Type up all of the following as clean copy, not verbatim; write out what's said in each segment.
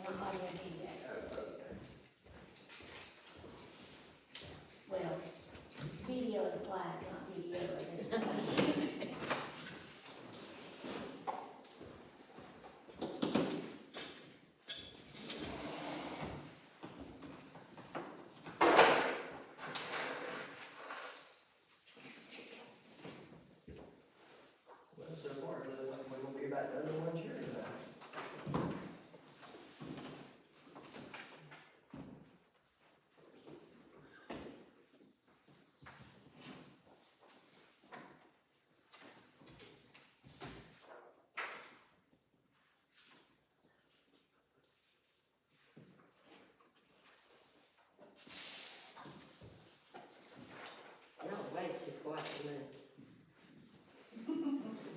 I'm audio and video. Okay. Well, video is a flag, not video. Well, so far, it looks like we're gonna be about the other ones here tonight. Y'all way too quiet tonight.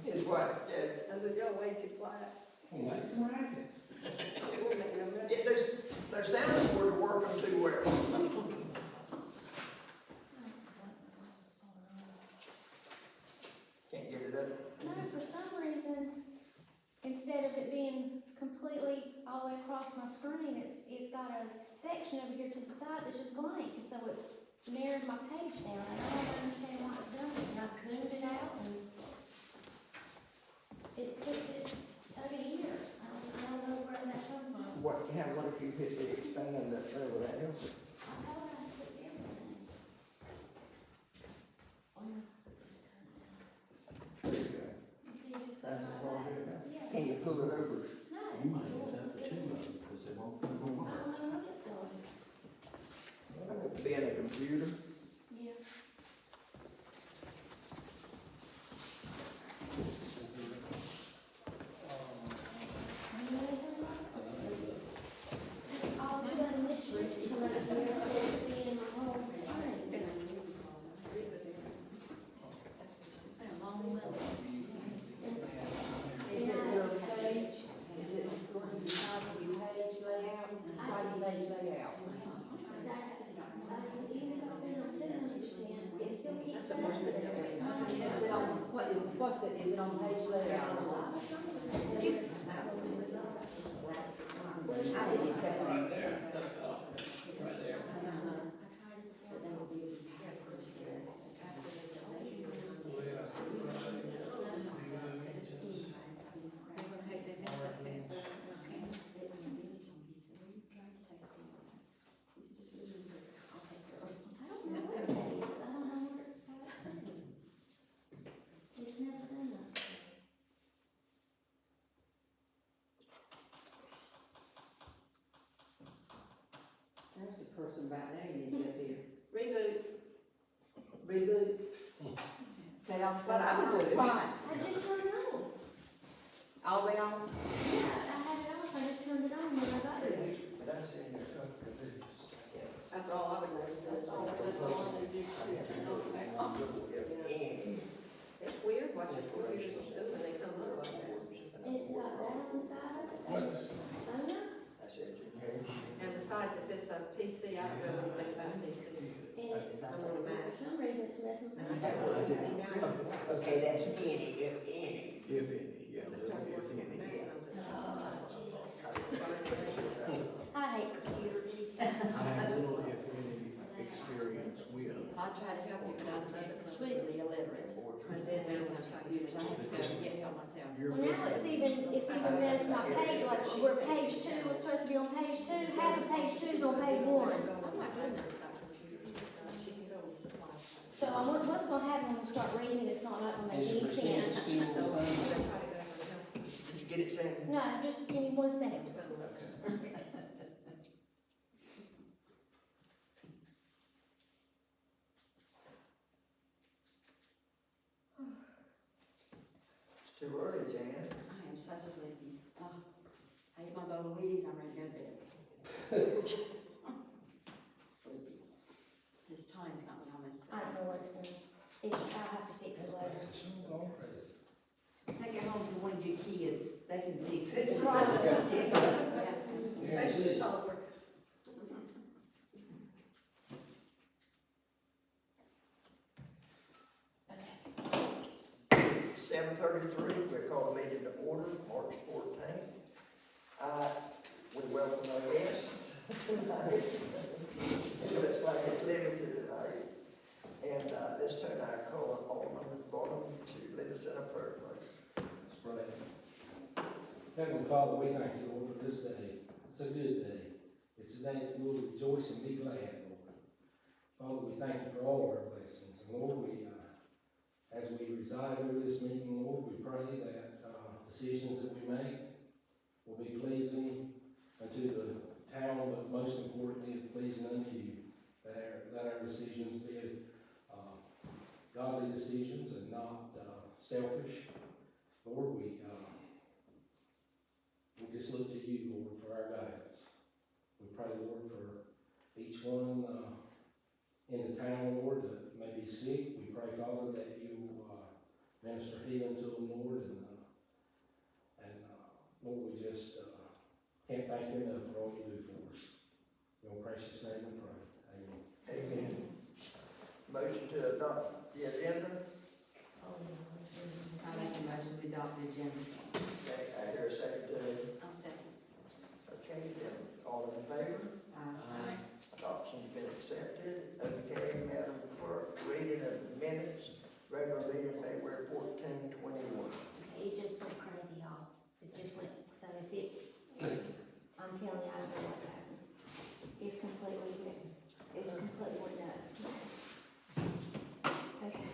It's what, yeah, I said, y'all way too quiet. Make some racket. We'll make no racket. yeah, their sound boards are working too well. Can't get it up. No, for some reason, instead of it being completely all the way across my screen, it's got a section over here to the side that's just blank, and so it's narrowed my page down, and I don't understand why it's done it, and I've zoomed it out, and it's put this over here, I don't know where that come from. What if you hit the expand over that hill? I thought I had put everything. Oh, just turn it down. There you go. You see, you just go That's as far as like it that. goes. Yeah. Can you pull it over? No. You might it just won't- have to it two won't- of them, because they won't come I on. don't know what it's doing. Being a computer. Yeah. All of a sudden, this shit's come up here instead of being in my home screen. It's been a long month. Is it your page, is it going to the top of your page layout, why your page layout? Even if I've been on 200%, it still keeps That's the worst saying thing that ever. it's not. Is it on, what's that, is it on page layout or something? I didn't expect that. Right there, right there. I don't know what it is, I don't know what it's about. It's never done that. There's the person back there you need to get here. Reboot. Reboot. Okay, that's what I would do. Fine. I just turned it on. All the way on? Yeah, I had it off, I just turned it on when I got here. But I seen your computers. That's all I would do. That's all I do. It's weird what your computers will do when they come up like that. And it's got that on the side of it, that's owner, That's education. And besides, if it's a PC, I don't really think about PC. and it's, I'm on a Mac. for some reason, it's messing with And I me. got a PC now. Okay, that's any, if any. If any, yeah. I started working on Mac when I was a I hate computers. I have little, if any, experience with. I try to help you, but I'm completely illiterate. And then now when I try to use, I have to go and get help myself. You're Well, now it's even messed my page, like where page 2 was supposed to be on page 2, half of page 2 is on page 1. Oh my goodness, that computer, she can go and supply. So I wonder what's gonna happen when we start reading, it's not gonna make Is any your percentage sense. still So the I'm same? gonna try to go over and help. Did you get it, Sam? No, just give me 1 second. It's too early, Jan. I am so sleepy. I ate my bowl of Wheaties, I'm ready to go to bed. Sleepy. This time's got me almost. I don't know what it's gonna, I'll have to fix it later. Take it home to one of your kids, they can fix it. Yeah, especially the toddler. 7:33, we call the meeting to order, March 14th. we welcome our guests tonight. It looks like it's limited tonight. And, let's turn our call on Alderman Barnum to lead us in a prayer, please. Let's pray. Heavenly Father, we thank you, Lord, for this day. It's a good day. It's a day that we'll rejoice and be glad, Lord. Father, we thank you for all of our blessings. And Lord, as we reside over this meeting, Lord, we pray that decisions that we make will be pleasing unto the town, but most importantly, pleasing unto you. That our decisions be godly decisions and not selfish. Lord, we just look to you, Lord, for our guidance. We pray, Lord, for each one in the town, Lord, that may be sick. We pray, Father, that you minister healing to them, Lord, and Lord, we just can't thank you enough for all you do for us. In your precious name we pray. Amen. Amen. Motion to adopt the agenda. I make a motion we adopt the agenda. Okay, I hear a second to it. I'll second. Okay, then, all in favor? Aye. Adoption's been accepted. Okay, Madam Clerk, reading of the minutes, regular meeting February 14, 21. It just went crazy, y'all. It just went, so if it, I'm telling you, I don't know what's happening. It's completely nuts. Okay.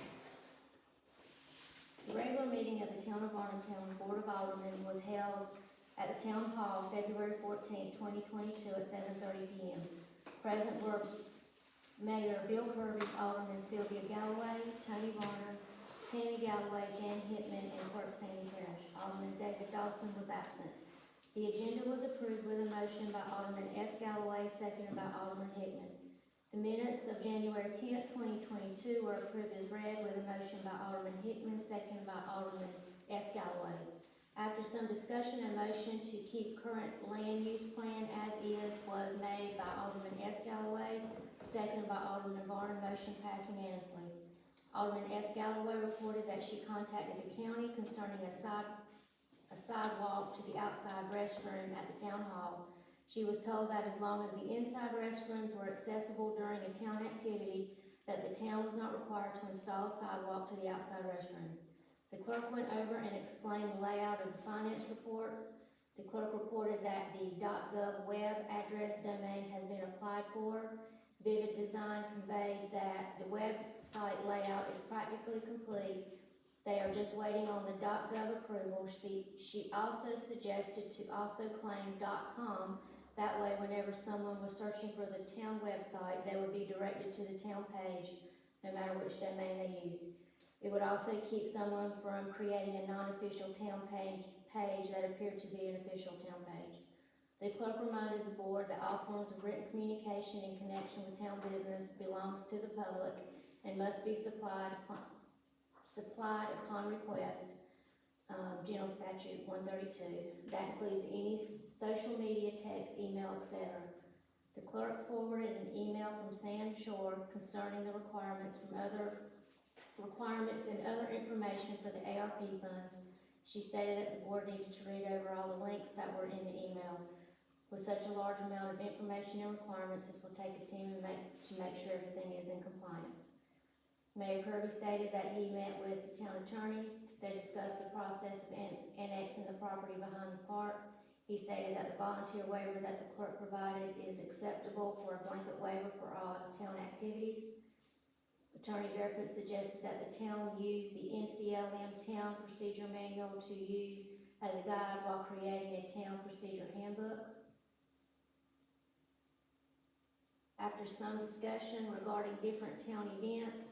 The regular meeting of the Town of Varnumtown Board of Aldermen was held at the Town Hall February 14, 2022 at 7:30 p.m. Present were Mayor Bill Kirby, Alderman Sylvia Galloway, Tony Varner, Tammy Galloway, Jan Hickman, and Clerk Sandy Parrish. Alderman David Dawson was absent. The agenda was approved with a motion by Alderman S. Galloway, seconded by Alderman Hickman. The minutes of January 10th, 2022 were approved as read with a motion by Alderman Hickman, seconded by Alderman S. Galloway. After some discussion, a motion to keep current land use plan as is was made by Alderman S. Galloway, seconded by Alderman Varner. Motion passed unanimously. Alderman S. Galloway reported that she contacted the county concerning a sidewalk to the outside restroom at the town hall. She was told that as long as the inside restrooms were accessible during a town activity, that the town was not required to install a sidewalk to the outside restroom. The clerk went over and explained the layout of the finance reports. The clerk reported that the .gov web address domain has been applied for. Vivid Design conveyed that the website layout is practically complete. They are just waiting on the .gov approval. She also suggested to also claim .com. That way, whenever someone was searching for the town website, they would be directed to the town page, no matter which domain they used. It would also keep someone from creating a non-official town page that appeared to be an official town page. The clerk reminded the board that all forms of written communication in connection with town business belongs to the public and must be supplied upon request. General Statute 132. That includes any social media, text, email, etc. The clerk forwarded an email from Sam Shore concerning the requirements and other information for the ARP funds. She stated that the board needed to read over all the links that were in the email. With such a large amount of information and requirements, this will take a team to make sure everything is in compliance. Mayor Kirby stated that he met with the town attorney. They discussed the process of annexing the property behind the park. He stated that the volunteer waiver that the clerk provided is acceptable for a blanket waiver for all town activities. Attorney Barefoot suggested that the town use the NCLM Town Procedure Manual to use as a guide while creating a town procedure handbook. After some discussion regarding different town events,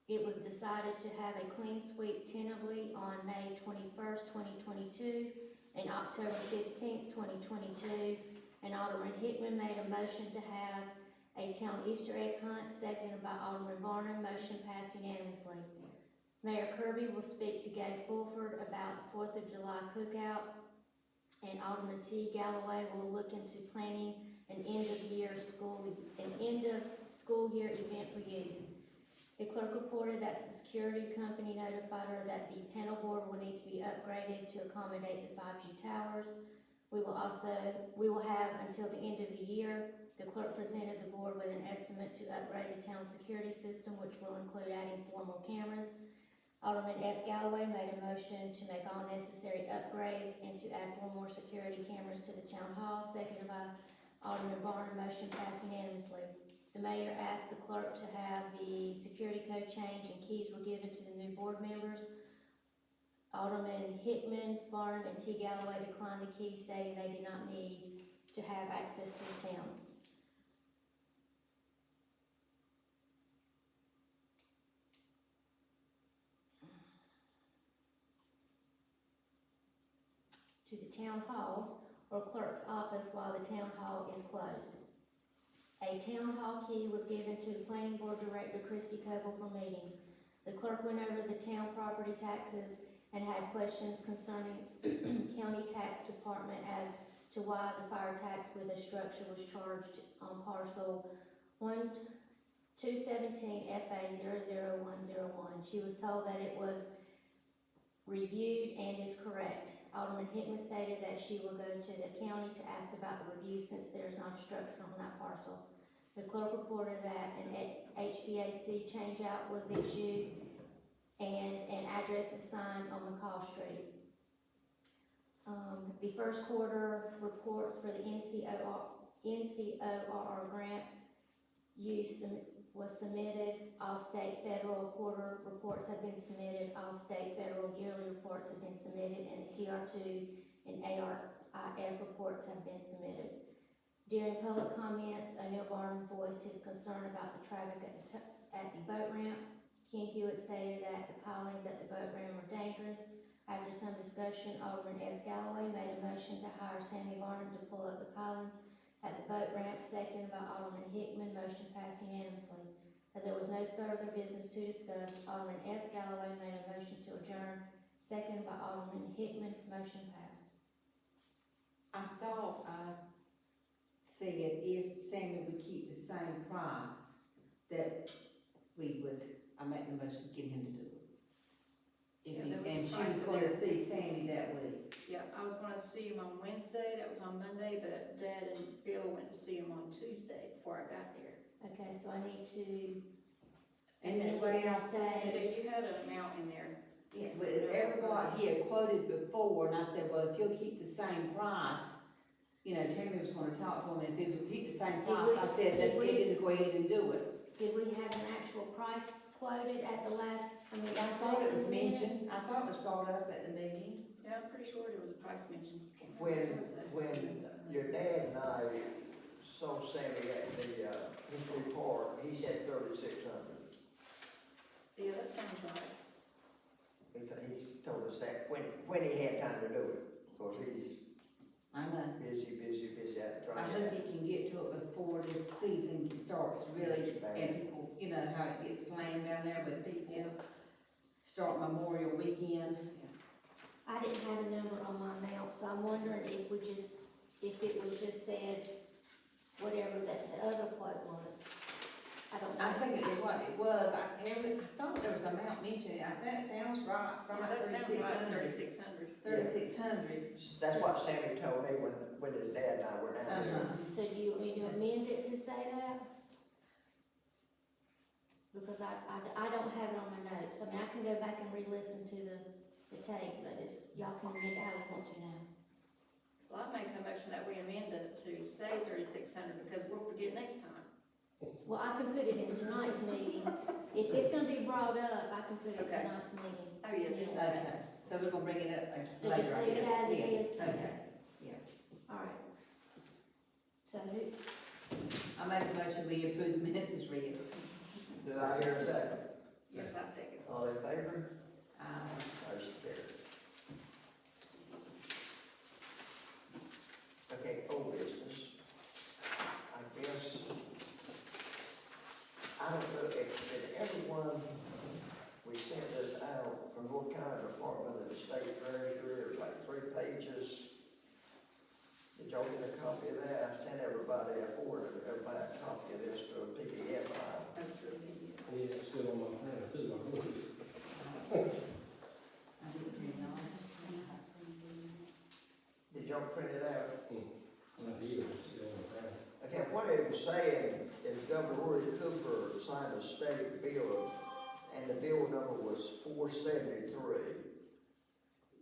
it was decided to have a clean sweep tentatively on May 21st, 2022 and October 15th, 2022. And Alderman Hickman made a motion to have a town Easter egg hunt, seconded by Alderman Varner. Motion passed unanimously. Mayor Kirby will speak to Gay Fulford about the 4th of July cookout, and Alderman T. Galloway will look into planning an end of school year event for youth. The clerk reported that the security company notified her that the panel board will need to be upgraded to accommodate the 5G towers. We will have until the end of the year. The clerk presented the board with an estimate to upgrade the town's security system, which will include adding 4 more cameras. Alderman S. Galloway made a motion to make all necessary upgrades and to add 4 more security cameras to the town hall, seconded by Alderman Varner. Motion passed unanimously. The mayor asked the clerk to have the security code changed and keys were given to the new board members. Alderman Hickman, Varner, and T. Galloway declined the keys, stating they did not need to have access to the town. To the town hall or clerk's office while the town hall is closed. A town hall key was given to the planning board director, Christy Coble, for meetings. The clerk went over the town property taxes and had questions concerning county tax department as to why the fire tax with a structure was charged on parcel 217 FA 00101. She was told that it was reviewed and is correct. Alderman Hickman stated that she will go to the county to ask about the review since there is not a structure on that parcel. The clerk reported that an HVAC changeout was issued and an address assigned on McCall Street. The first quarter reports for the NCORR grant use was submitted. All state federal quarter reports have been submitted. All state federal yearly reports have been submitted, and the TR2 and ARIF reports have been submitted. During public comments, O'Neill Barnum voiced his concern about the traffic at the boat ramp. Ken Hewitt stated that the pilings at the boat ramp are dangerous. After some discussion, Alderman S. Galloway made a motion to hire Sammy Barnum to pull up the pilings at the boat ramp, seconded by Alderman Hickman. Motion passed unanimously. As there was no further business to discuss, Alderman S. Galloway made a motion to adjourn, seconded by Alderman Hickman. Motion passed. I thought I said if Sammy would keep the same price, that I make the motion to get him to do it. And she was gonna see Sammy that week. Yeah, I was gonna see him on Wednesday, that was on Monday, but Dad and Bill went to see him on Tuesday before I got there. Okay, so I need to, And then what to else? say, Yeah, you had an amount in there. Yeah, but everybody he had quoted before, and I said, well, if you'll keep the same price, Tammy was gonna talk to him, and if he was keep the same Did price, we- I said, did let's we- get him to go ahead and do it. did we have an actual price quoted at the last, I thought it was mentioned, I thought it was brought up at the meeting. Yeah, I'm pretty sure there was a price mentioned. When your dad and I saw Sammy at the, Hinckley Park, he said 3,600. Yeah, that sounds right. He's told us that when he had time to do it, because he's I know. busy at I trying hope to. he can get to it before this season starts really, It's bad. and people, how it gets slammed down there, but people Yeah. start Memorial Weekend. I didn't have a number on my amount, so I'm wondering if it was just said whatever that the other quote was. I don't know. I think it was what it was, I thought there was an amount mentioned, that sounds right, Yeah, right, that sounds right, 3,600. 3,600. 3,600. That's what Sammy told me when his dad and I were down there. So do you want me to amend it to say that? Because I don't have it on my notes. I mean, I can go back and re-listen to the tape, but y'all can amend it how you want to now. Well, I make a motion that we amend it to say 3,600 because we'll forget next time. Well, I can put it in tonight's meeting. If it's gonna be brought up, I can put it in Okay. tonight's meeting. Oh, yeah. Okay, so we're gonna bring it up So later, just I leave it guess. as it Yeah, is. Okay, yeah. All right. So who, I make a motion, we approve the minutes as read. Did I hear a second? Yes, I second. All in favor? Motion carried. Okay, old business. I guess, I don't know if, did everyone, we sent this out from North Carolina Department of the State Treasurer, it was like 3 pages. Did y'all get a copy of that? I sent everybody, I forwarded everybody a copy of this to a PDF file. Yeah, it's still on my phone, I put it on. y'all print it out? Not here, it's still on the ground. Okay, what it was saying is Governor Roy Cooper signed a state bill, and the bill number was 473.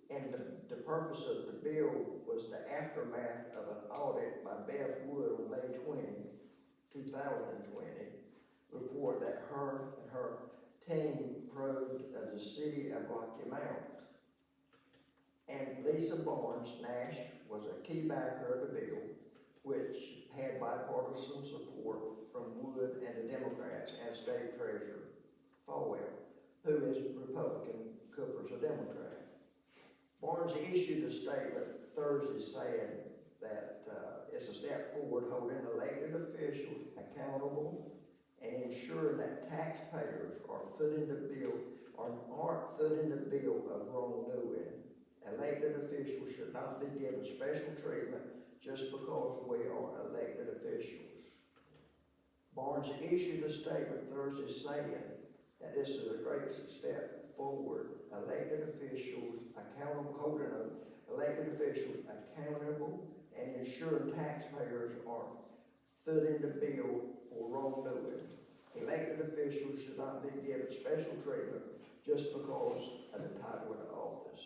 And the purpose of the bill was the aftermath of an audit by Beth Wood on May 20, 2020, report that her and her team probed the city of Rocky Mount. And Lisa Barnes Nash was a key backer of the bill, which had bipartisan support from Wood and the Democrats and State Treasurer Falwell, who is Republican, Cooper's a Democrat. Barnes issued a statement Thursday saying that it's a step forward holding elected officials accountable and ensuring that taxpayers are footing the bill or aren't footing the bill of wrongdoing. Elected officials should not be given special treatment just because we are elected officials. Barnes issued a statement Thursday saying that this is a great step forward. Elected officials accountable, holding elected officials accountable and ensuring taxpayers are footing the bill for wrongdoing. Elected officials should not be given special treatment just because of the title of the office.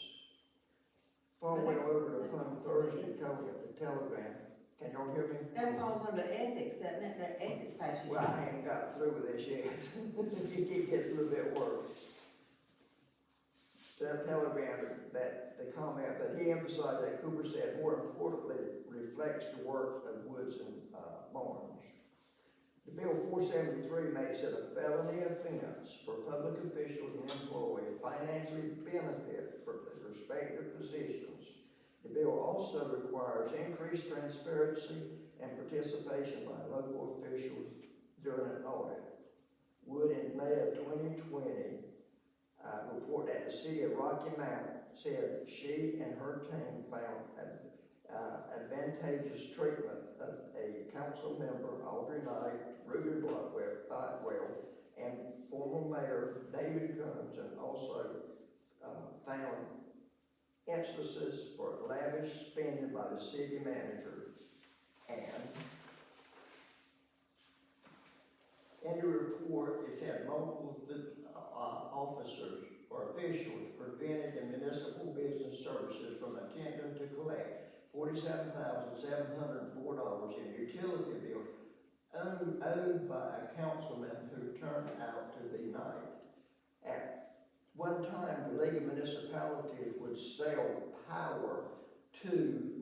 Before I went over the phone Thursday, told me at the telegram. Can y'all hear me? That falls under ethics, doesn't it, that ethics passage? Well, I haven't got through with this yet. It gets a little bit worse. The telegram that the comment, but he emphasized that Cooper said more importantly reflects the work of Woods and Barnes. The Bill 473 makes it a felony offense for public officials and employees financially benefit from their respective positions. The bill also requires increased transparency and participation by local officials during an audit. Wood in May of 2020 report that the city of Rocky Mount said she and her team found advantageous treatment of a council member, Audrey Knight, Ruby Blackwell, and former mayor David Combs, and also found instances for lavish spending by the city manager. And in the report, it said multiple officers or officials prevented the municipal business services from attempting to collect $47,704 in utility bills owed by a councilman who turned out to be Knight. At one time, the League of Municipalities would sell power to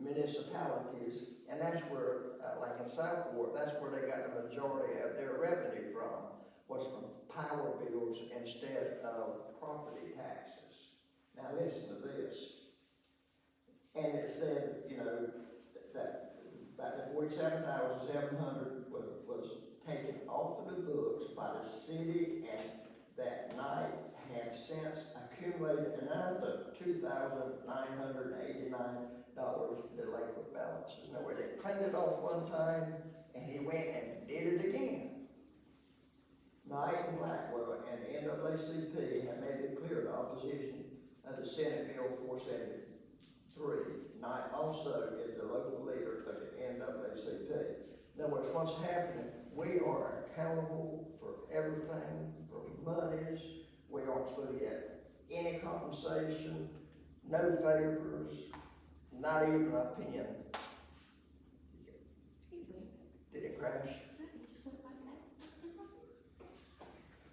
municipalities, and that's where, like in Southport, that's where they got the majority of their revenue from, was from power bills instead of property taxes. Now listen to this. And it said, you know, that the $47,700 was taken off of the books by the city, and that Knight had since accumulated another $2,989 delinquent balances. Now, where they cleaned it off one time, and he went and did it again. Knight and Blackwell and the NAACP have made it clear in opposition of the Senate Bill 473. Knight also is the local leader of the NAACP. In other words, what's happening, we are accountable for everything, for monies. We aren't supposed to get any compensation, no favors, not even an opinion. Did it crash?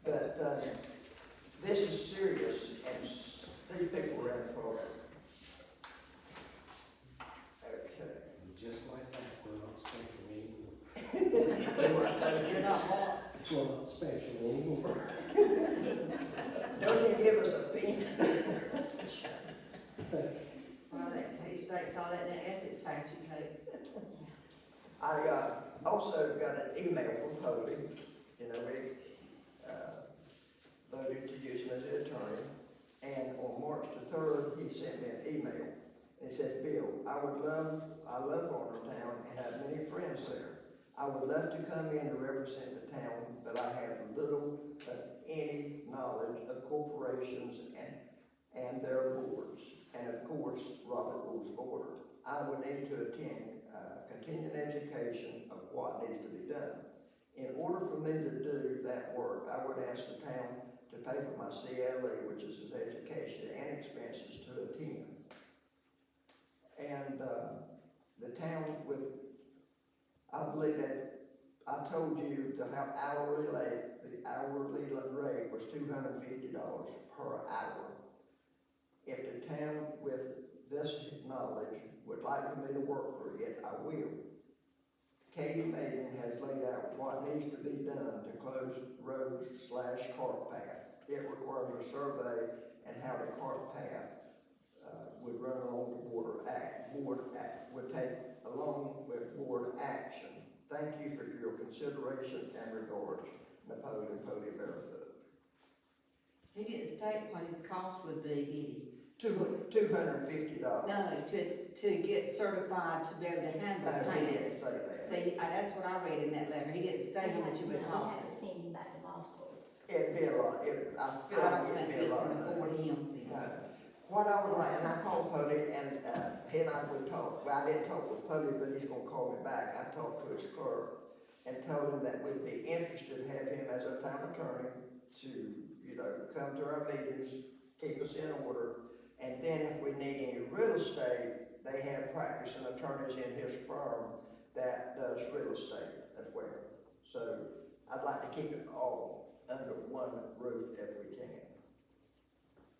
But this is serious, and these people are in for it. Okay. Just like that, we're not special anymore. You're not what? We're not special anymore. Don't you give us a peanut? Well, that he states all that in the ethics passage, I also got an email from Polly. You know, we voted to use him as the attorney. And on March the 3rd, he sent me an email. And he said, Bill, I love Varnertown and have many friends there. I would love to come in and represent the town, but I have little of any knowledge of corporations and their boards. and of course, Robert Rules of Order. I would need to attend continuing education of what needs to be done. In order for me to do that work, I would ask the town to pay for my CLE, which is his education and expenses to attend. And the town I believe that I told you the hourly rate was $250 per hour. If the town with this knowledge would like for me to work for it, I will. Katie Maiden has laid out what needs to be done to close roads/cart path. It requires a survey and how the cart path would run along the board would take along with board action. Thank you for your consideration and regards, Napoleon Pody Barefoot. He didn't state what his cost would be, did he? $250. No, to get certified to be able to handle No, he didn't tanks. say that. See, that's what I read in that letter, he didn't state how much it would cost You have to us. send him back to law school. It'd be a lot, I feel I don't like think it'd we be a lot. can of money. afford him then. No. What I would like, and I called Pody, and he and I would talk, well, I didn't talk with Pody, but he's gonna call me back. I talked to his clerk and told him that we'd be interested to have him as a town attorney to, come to our meetings, keep us in order. And then if we need any real estate, they have practicing attorneys in his firm that does real estate as well. So I'd like to keep it all under one roof if we can.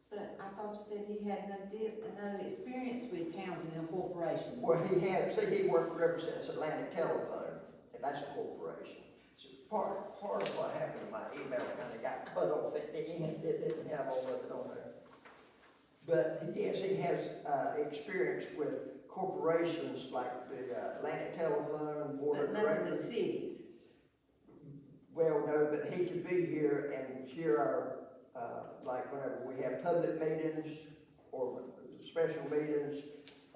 But I thought you said he had no experience with towns and corporations. Well, he represents Atlantic Telephone, and that's a corporation. So part of what happened, my email kind of got cut off at the end, it didn't have all of it on there. But yes, he has experience with corporations like the Atlantic Telephone, Board But of none of the Directors. cities. Well, no, but he could be here and hear our, like whenever we have public meetings or special meetings,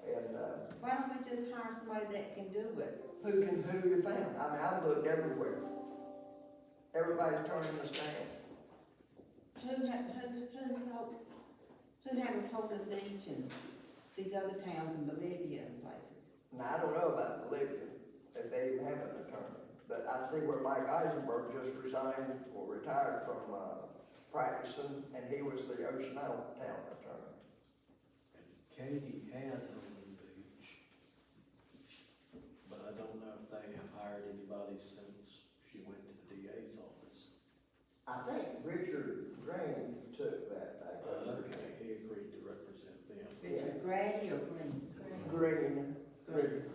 and Why don't we just hire somebody that can do it? who you found? I mean, I've looked everywhere. Everybody's turning us down. Who handles Holden Beach and these other towns in Bolivia and places? Now, I don't know about Bolivia, if they even have an attorney, but I see where Mike Eisenberg just resigned or retired from practicing, and he was the Ocean Isle town attorney. Katie had Holden Beach, but I don't know if they have hired anybody since she went to the DA's office. I think Richard Green took that back. Okay, he agreed to represent them. Richard Grady or Green? Green.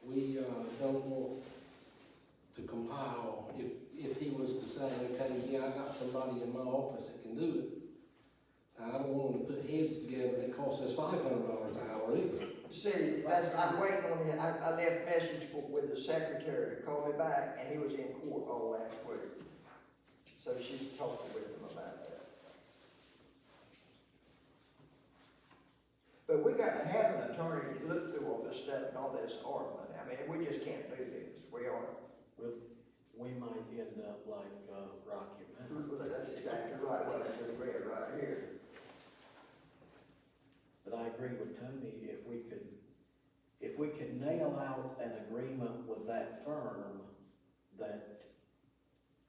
We, don't want to compile, if he was to say, okay, yeah, I got somebody in my office that can do it. I don't want him to put heads together and it costs us $500 an hour either. See, I'm waiting on him. I left message with the secretary to call me back, and he was in court all last week. So she's talking with him about that. But we got to have an attorney to look through all this stuff and all this art money. I mean, we just can't do this. We aren't. We might end up like Rocky Mountain. That's exactly right, what I just read right here. But I agree with Tony, if we could nail out an agreement with that firm that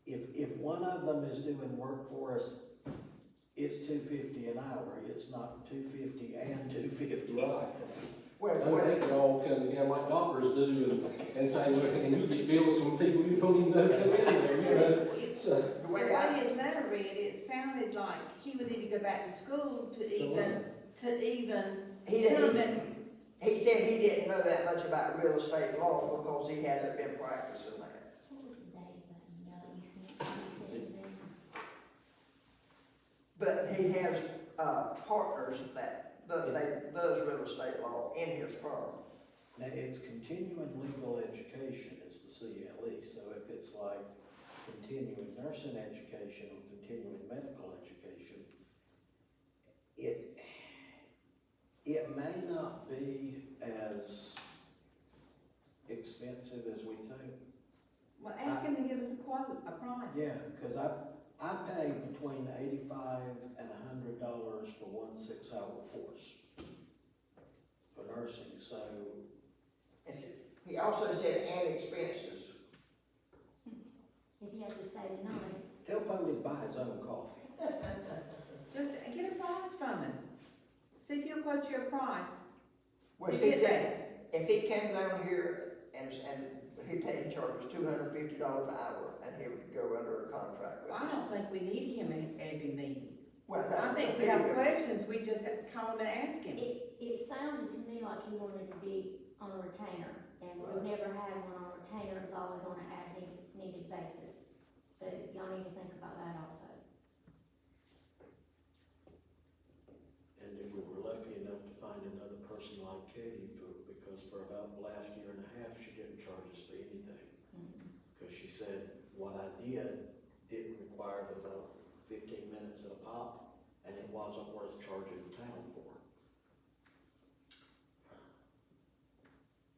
if one of them is doing work for us, it's $250 an hour, it's not $250 and $250. Right. Well, They could all come together like doctors do and say, look, and you get bills from people you don't even know come in there, So, the The way way I, his letter read, it sounded like he would need to go back to school to even he come didn't, and, he said he didn't know that much about real estate law because he hasn't been practicing that. What was the date of that email that you sent to me? But he has, partners that does real estate law in his firm. Now, it's continuing legal education is the CLE, so if it's like continuing nursing education or continuing medical education, it may not be as expensive as we think. well, ask him to give us a quote, a price. Yeah, because I pay between $85 and $100 for 1 6-hour course for nursing, so He also said and expenses. If he has to stay the night. tell Pody to buy his own coffee. Just get a price from him. See if he'll quote you a price. Well, You he get said, if he came down here and he charges $250 an hour, and he would go under a contract with I us. don't think we need him at every meeting. Well, no, I think we have questions, we just call him and ask him. It sounded to me like he wanted to be on a retainer, and we've Right. never had one on retainer, it was always on an as-needed basis. So y'all need to think about that also. And if we were lucky enough to find another person like Katie, because for about the last year and a half, she didn't charge us for anything. Because she said, what I did didn't require but about 15 minutes at a pop, and it wasn't worth charging the town for.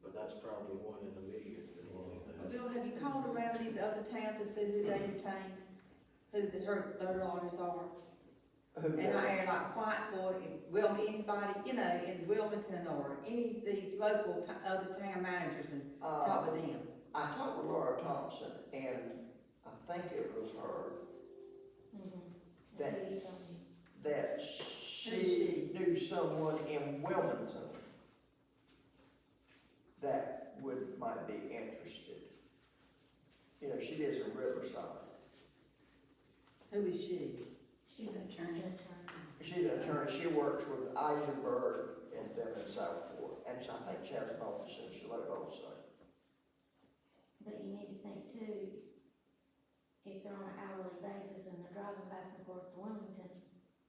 But that's probably one in a million. Bill, have you called around these other towns to see who they retained? Who their lawyers are? And I air like Whiteville, anybody, in Wilmington or any of these local other town managers and talk with them. I talked with Laura Thompson, and I think it was her, That's what you told me. that she knew someone in Wilmington that might be interested. She lives in Riverside. Who is she? She's an attorney. She's an attorney, she works with Eisenberg and them in Southport, and I think she has an office in Charlotte also. But you need to think too, if they're on an hourly basis and they're driving back and forth to Wilmington,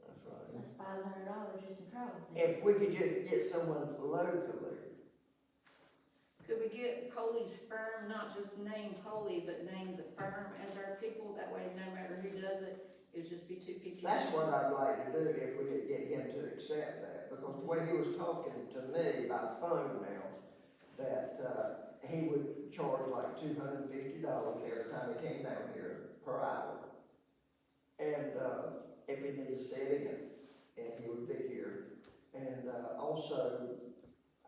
That's right. that's $500 just in travel fees. If we could just get someone locally, Could we get Coley's firm, not just name Coley, but name the firm as our people? That way, no matter who does it, it'd just be two people. that's what I'd like to do if we could get him to accept that, because the way he was talking to me by phone now, that, he would charge like $250 every time he came down here per hour. And, if he needed to see it again, and he would be here. And, also,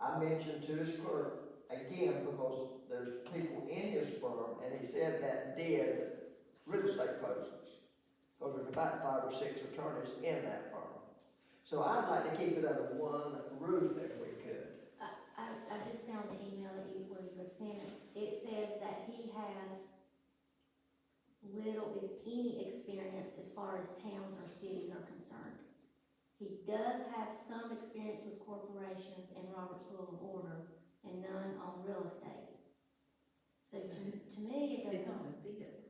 I mentioned to his clerk, again, because there's people in his firm, and he said that did real estate closings. Because there's about 5 or 6 attorneys in that firm. So I'd like to keep it under one roof if we could. I just found the email that where you would send it. It says that he has little, if any, experience as far as towns or cities are concerned. He does have some experience with corporations and Robert's Rule of Order, and none on real estate. So to me, it It's doesn't, not a fit.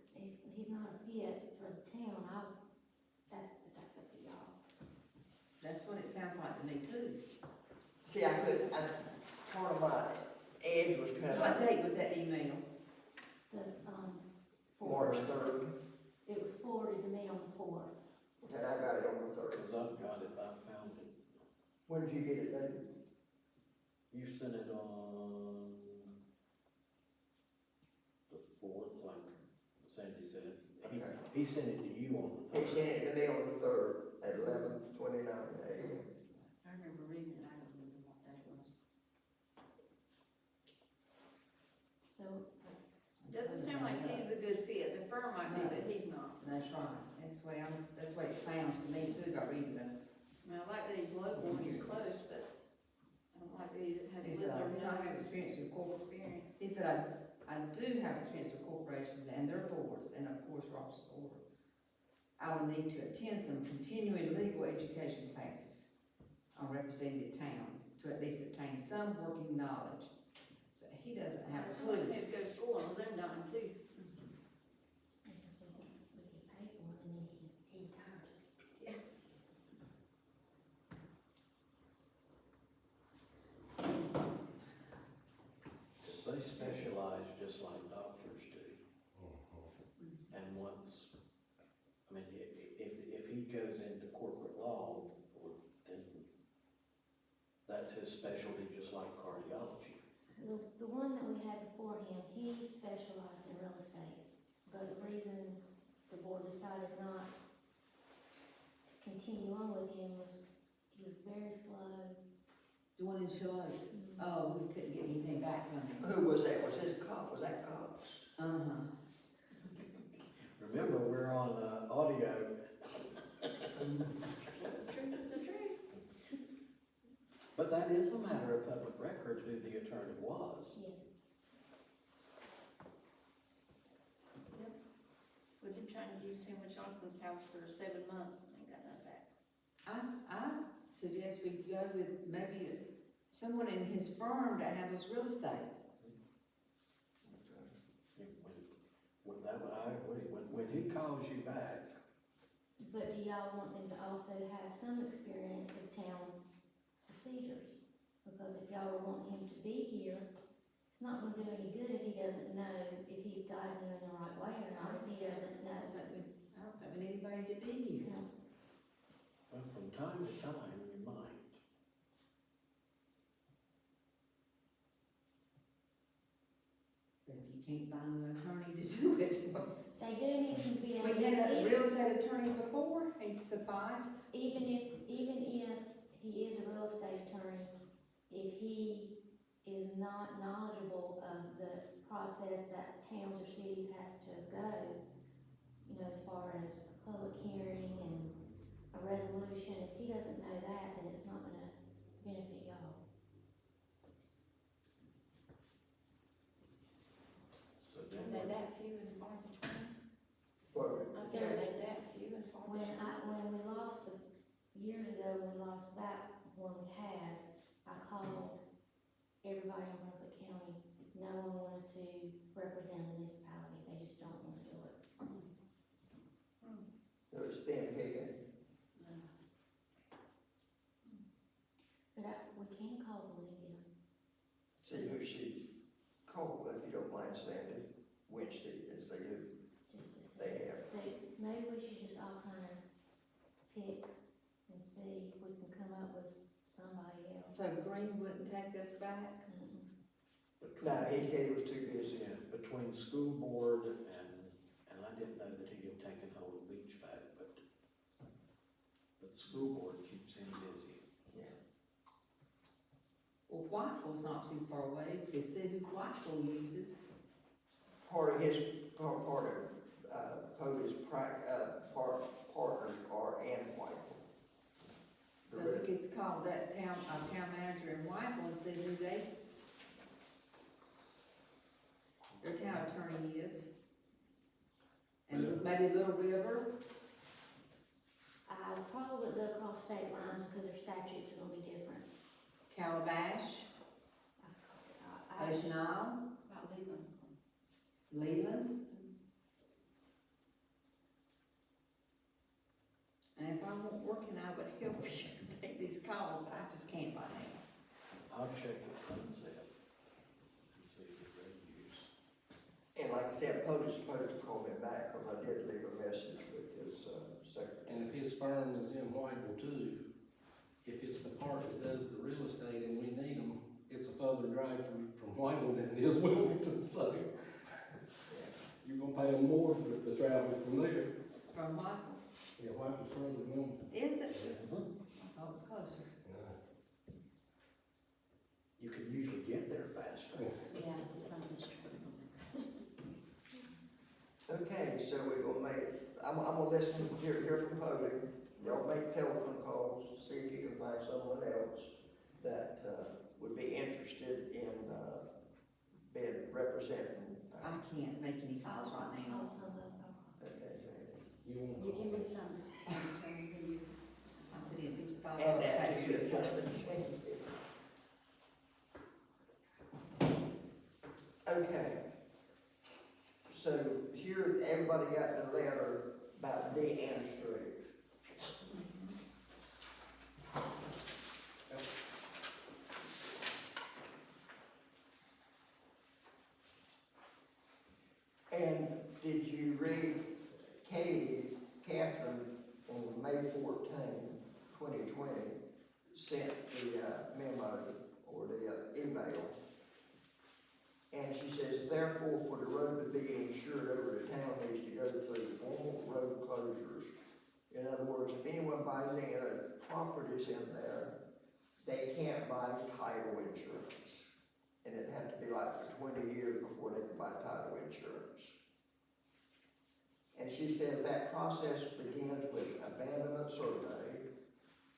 he's not a fit for the town. That's up to y'all. That's what it sounds like to me too. See, part of my edge was cut What off date was that email? The, March fourth. 3rd, It was forwarded to me on the 4th. and I got it on the 3rd. Because I've got it, I found it. When did you get it, David? You sent it on the 4th, like Sandy said. Okay. He sent it to you on the He 3rd. sent it to me on the 3rd at 11:29 a.m. I remember reading it, I don't remember what that was. So, Doesn't sound like he's a good fit. The firm might be, but he's not. That's right. That's the way it sounds to me too by reading the. I mean, I like that he's local and he's close, but I don't like that he has He lived said, I there, do not have no experience with corporate. experience. He said, I do have experience with corporations and their boards, and of course, Robert's Order. I will need to attend some continuing legal education classes on representing the town to at least obtain some working knowledge. So he doesn't have a Somebody clue. needs to go to school on his own dime too. because we get paid for it and then he retires. Because they specialize just like doctors do. And once, I mean, if he goes into corporate law, then that's his specialty, just like cardiology. The one that we had before him, he specialized in real estate, but the reason the board decided not to continue on with him he was very slow. The one in Charlotte, oh, we couldn't get anything back from him. Who was that? Was that Cox? Uh-huh. Remember, we're on, audio. The truth is the truth. But that is a matter of public record who the attorney was. Yeah. We've been trying to use him with Jonathan's house for 7 months and ain't got nothing back. I suggest we go with maybe someone in his firm that handles real estate. I agree, when he calls you back, But do y'all want them to also have some experience of town procedures? Because if y'all were wanting him to be here, it's not gonna do any good if he doesn't know if he's guiding you in the right way or not, if he doesn't know. I don't think we need anybody to be here. well, from time to time, you might. But if you can't find an attorney to do it. They do need to be able We had a to, real estate attorney before, he sufficed. even if he is a real estate attorney, if he is not knowledgeable of the process that towns or cities have to go, you know, as far as a public hearing and a resolution, if he doesn't know that, then it's not gonna benefit y'all. So then, Are they that few and far between? Or, I said, are they that few and far between? When we lost years ago, when we lost that one we had, I called everybody in Brunswick County. No one wanted to represent a municipality, they just don't wanna do it. it was thin picking. But we can call Bolivia, See who she called, if you don't mind, Sandy, Wednesday, and see who just to see. they have. So maybe we should just all kind of pick and see if we can come up with somebody else. So Green wouldn't take us back? Mm-mm. No, he said he was too busy. yeah, between school board and I didn't know that he had taken hold of Beach back, but the school board keeps him busy. Yeah. Well, Whiteville's not too far away, it said who Whiteville uses. Part of Cody's partners are in Whiteville. So we could call that town manager in Whiteville and see who their town attorney is. And maybe Little River, I would probably go across state lines because their statutes are gonna be different. Calabash, I- Ocean Isle, About Leland. Leland. And if I weren't working, I would help you take these calls, but I just can't by now. I'll check at Sunset and see if they use. And like I said, Cody's supposed to call me back, cause I did leave a message with his, secretary. And if his firm is in Whiteville too, if it's the part that does the real estate and we need them, it's a further drive from Whiteville than it is Wilmington, so you're gonna pay them more for the travel from there. From Whiteville, Yeah, Whiteville's further than Wilmington. is it? Mhm. I thought it was closer. You can usually get there faster. Yeah, it's not much trouble. Okay, so we're gonna I'm gonna listen, hear from Cody. Y'all make telephone calls, see if you can find someone else that, would be interested in, being representing. I can't make any calls right now. Call somebody. Okay, Sandy. You won't You call give me me. some attorney who you, I put in $55 And that tax too, free. Okay. So here, everybody got the letter about D.N. Street. And did you read Catherine on May 14, 2020, sent the memo or the email And she says, therefore, for the road to be insured over, the town needs to go through formal road closures. In other words, if anyone buys any of those properties in there, they can't buy title insurance. And it'd have to be like for 20 years before they can buy title insurance. And she says that process begins with abandonment survey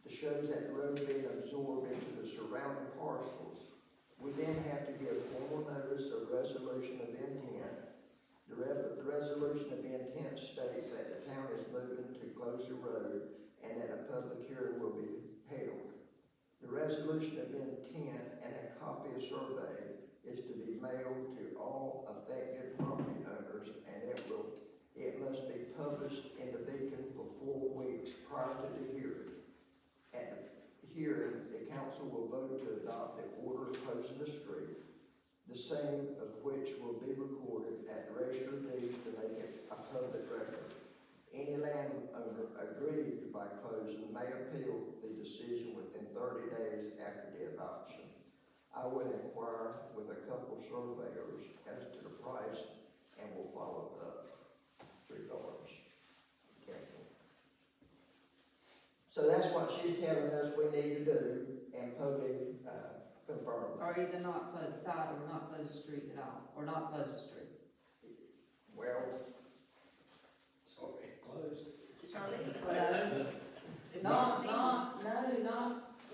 that shows that the road being absorbed into the surrounding parcels. We then have to give formal notice of resolution of intent. The resolution of intent states that the town is moving to close the road and that a public hearing will be held. The resolution of intent and a copy of survey is to be mailed to all affected property owners, and it must be published in the Beacon for 4 weeks prior to the hearing. At the hearing, the council will vote to adopt the order closing the street, the same of which will be recorded at the register of deeds to make it a public record. Any landowner aggrieved by closing may appeal the decision within 30 days after the adoption. I will inquire with a couple surveyors as to the price and will follow up. Regards. Okay. So that's what she's telling us we need to do, and Polly confirmed. Or either not close side or not close the street at all, or not close the street. Well, It's already closed. It's already Well, closed. It's Not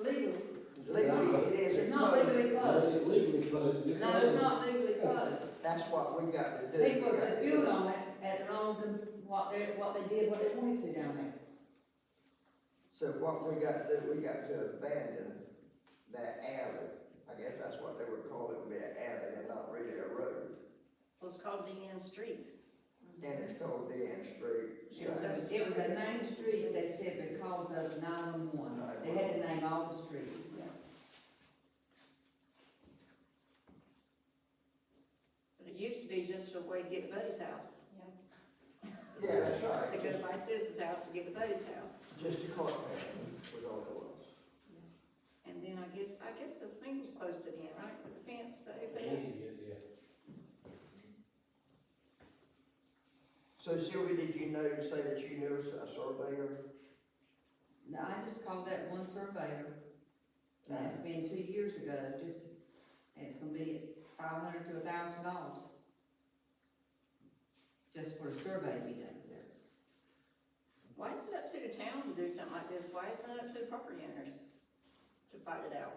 legally. legally it is. It's not closed. legally No, closed. it's legally closed. No, it's not legally closed. That's what we got to do. People We got just to build do- on it at their own, what they did, what they wanted to down there. So what we got to do, we got to abandon that alley. I guess that's what they would call it, would be an alley and not really a road. Well, it's called DN Street. And it's called DN Street. It was a named street, they said, because of 911. They had to name all the streets. But it used to be just a way to get to Buddy's house. Yeah, that's To right. go to my sister's house to get to Buddy's house. Just a cart path was all it was. And then I guess the swing was close to the end, right, with the fence, so they put Yeah, it. yeah. So Sylvia, did you say that you knew a surveyor? No, I just called that one surveyor, and it's been 2 years ago, and it's gonna be $500 to $1,000. Just for a survey to be done. Why is it up to the town to do something like this? Why is it up to the property owners to fight it out?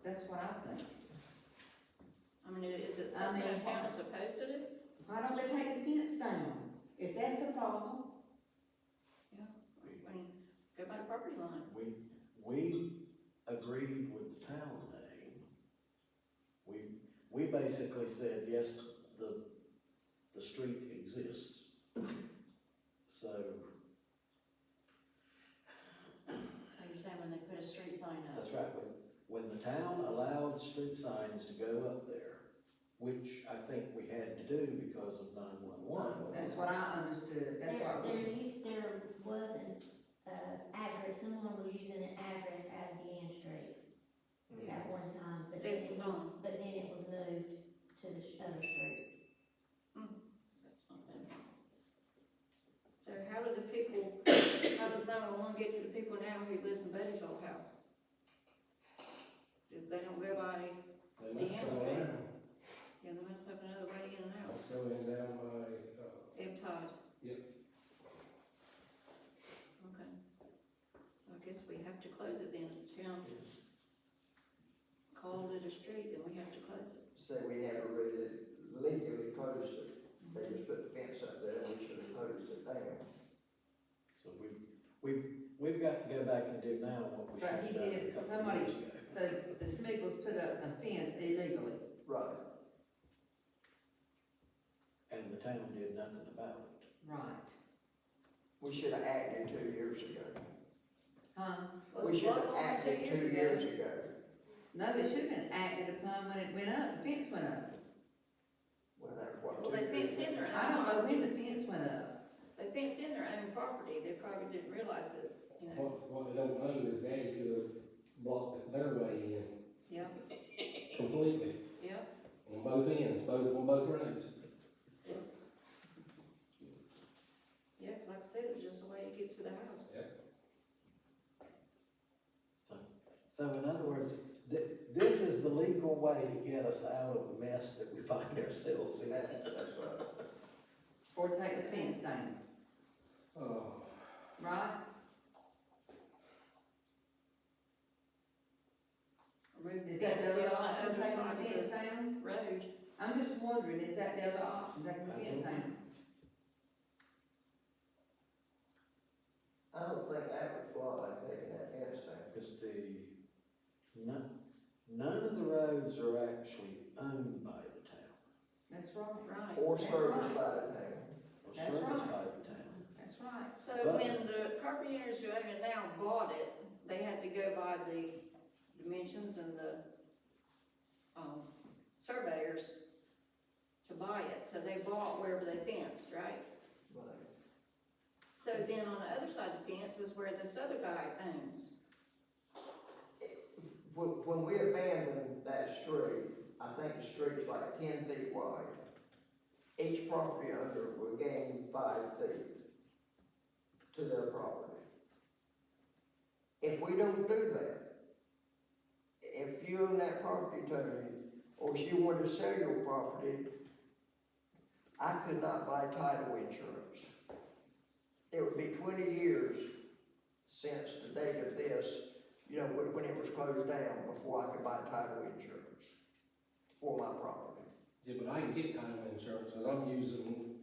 That's what I think. I mean, is it something the town is supposed to do? Why don't they take the fence down? If that's the problem, I mean, go by the property line. We agreed with the town name. We basically said, yes, the street exists. So, So you're saying when they put a street sign up? that's right, when the town allowed street signs to go up there, which I think we had to do because of 911. that's what I understood, that's what. There was an, address, someone was using an address as the end street at one time, but then Says it was, Simone. but then it was moved to the other street. So how do the people, how does 911 get to the people now who lives in Buddy's old house? If they don't go by, They must Yeah, go okay. around. yeah, they must have another way in and out. Let's go in down by, Ebb Tide. Yep. Okay. So I guess we have to close it then, the town called it a street, then we have to close it. So we never really legally closed it. They just put the fence up there and we should have closed it down. So we've got to go back and do now what we should Right, have he done a did. couple of Somebody- years ago. So the Smiggles put up a fence illegally. Right. And the town did nothing about it. Right. We should have acted 2 years ago. Huh? We should have acted 2 years ago. No, it should have been acted upon when it went up, the fence went up. Well, that's what. Well, they 2 years fenced in ago. their own. I don't know when the fence went up. They fenced in their own property, they probably didn't realize it, you know. what they don't know is Daddy could have blocked their way in Yeah, completely. yeah, And on both ends, on both roads. Yeah, 'cause like I said, it was just a way to get to the house. So in other words, this is the legal way to get us out of the mess that we find ourselves in. That's right. Or take the fence down, Oh, right? Remove the Is that fence the other on the option, other taking side the of fence the down? road. I'm just wondering, is that the other option, taking the fence down? I don't think that would fly, taking that fence down. Because none of the roads are actually owned by the town, That's right, Right. Or That's serviced right. by the town. or That's serviced right. by the town. that's right. So But- when the property owners who own it now bought it, they had to go by the dimensions and the, surveyors to buy it, so they bought wherever they fenced, right? Right. So then on the other side of the fence is where this other guy owns. When we abandoned that street, I think the street's like 10 feet wide. Each property owner will gain 5 feet to their property. If we don't do that, if you own that property, Tony, or if you want to sell your property, I could not buy title insurance. It would be 20 years since the date of this, you know, when it was closed down, before I could buy title insurance for my property. yeah, but I can get title insurance, cause I'm using,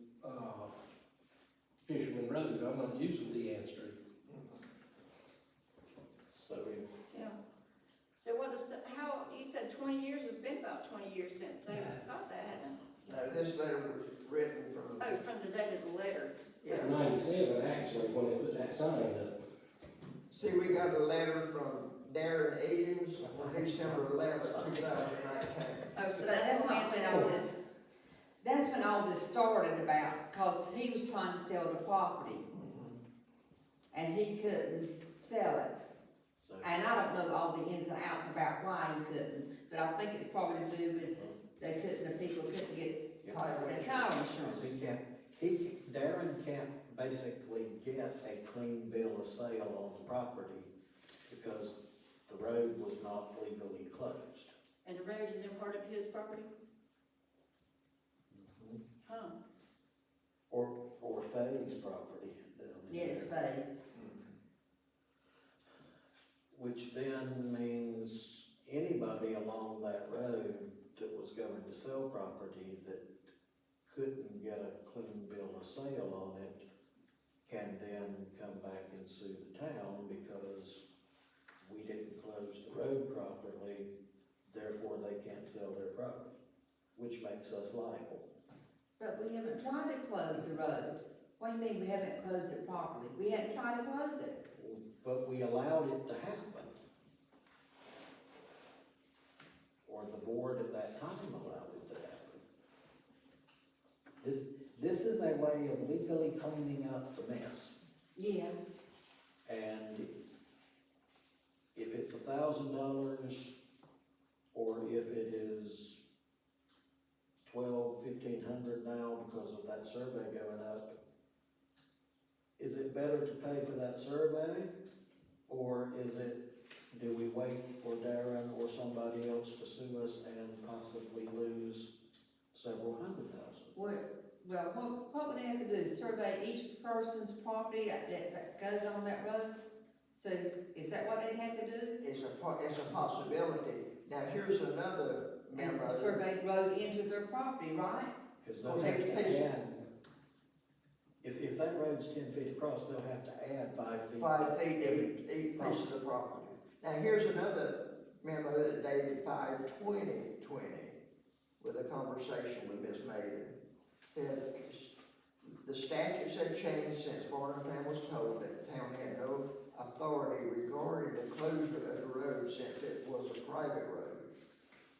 Fisherman Road, I'm not using Deanne Street. So if, Yeah. So what is, how, you said 20 years, it's been about 20 years since they got that, hasn't it? Now, this letter was written from, Oh, from the date of the letter. yeah. 97, actually, when they put that sign up. See, we got a letter from Darren Edens on December 11th, 2019. Oh, so But that's that's when not we when all this, that's when all this started about, cause he was trying to sell the property, and he couldn't sell it. so, And I don't know all the ins and outs about why he couldn't, but I think it's probably to do with, the people couldn't get Title the insurance. title because insurance. Darren can't basically get a clean bill of sale on the property because the road was not legally closed. And the road is in part of his property? Huh. Or Faye's property down there. Yes, phase. Which then means anybody along that road that was going to sell property that couldn't get a clean bill of sale on it can then come back and sue the town because we didn't close the road properly, therefore they can't sell their property, which makes us liable. But we haven't tried to close the road. What do you mean we haven't closed it properly? We hadn't tried to close it. But we allowed it to happen. Or the board at that time allowed it to happen. This is a way of legally cleaning up the mess. Yeah. And if it's $1,000, or if it is $1,200-1,500 now because of that survey going up, is it better to pay for that survey? Or do we wait for Darren or somebody else to sue us and possibly lose several $100,000? What would they have to do? Survey each person's property that goes on that road? So is that what they'd have to do? It's a possibility. Now, here's another And memo. survey the road into their property, right? Because they'll have to add, if that road's 10 feet across, they'll have to add 5 feet. 5 feet each piece of the property. Now, here's another memo that dated 5/20/20 with a conversation with Ms. Maiden. Said, the statutes had changed since Varnum was told that the town had no authority regarding the closure of the road since it was a private road.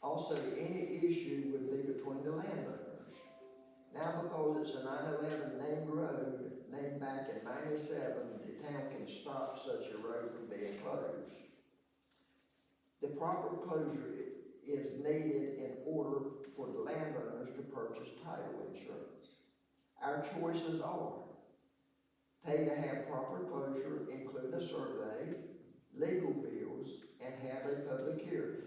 Also, any issue would be between the landowners. Now, because it's a 9/11 named road, named back in 97, the town can stop such a road from being closed. The proper closure is needed in order for the landowners to purchase title insurance. Our choices are pay to have proper closure, including a survey, legal bills, and have a public hearing.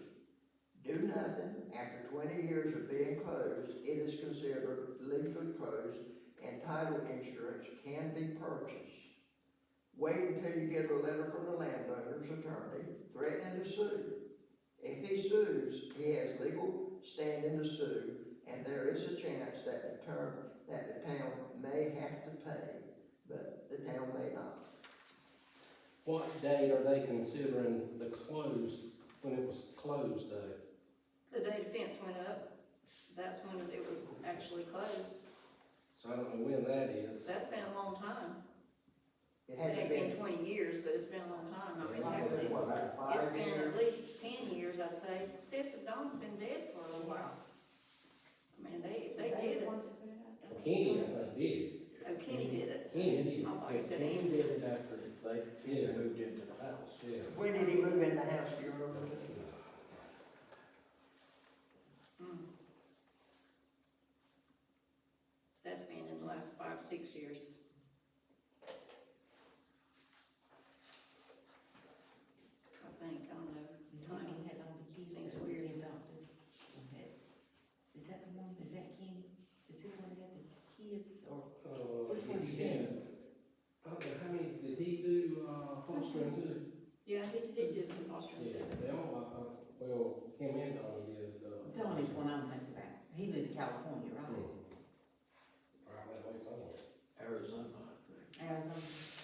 Do nothing, after 20 years of being closed, it is considered legally closed and title insurance can be purchased. Wait until you get a letter from the landowner's attorney threatening to sue. If he sues, he has legal standing to sue, and there is a chance that the town may have to pay, but the town may not. What date are they considering the close, when it was closed though? The day the fence went up, that's when it was actually closed. So I don't know when that is. That's been a long time. It It hasn't ain't been been, 20 years, but it's been a long time. I mean, it heck, been, what, about 5 it's years? been at least 10 years, I'd say. Sister Dawn's been dead for a little while. I mean, if they did it. Kenny, I think, did it. Oh, Kenny did it. Kenny did. I thought Yeah, you said Kenny Amy. did it after they Yeah. moved into the house. Yeah. When did he move in the house, do you remember? Mm. That's been in the last 5, 6 years. I think, I don't know. Tiny. Had all the kids Seems that weird. we adopted. Okay. Is that the one, is that Kenny? Is he the one that had the kids, or? Which one's he Kenny? had- I don't know, how many, did he do, fostering too? Yeah, he did some fostering Yeah, too. they all, well, him and Donnie did, Donnie's one I'm thinking about. He moved to California, right? Right that way somewhere. Arizona, I think. Arizona.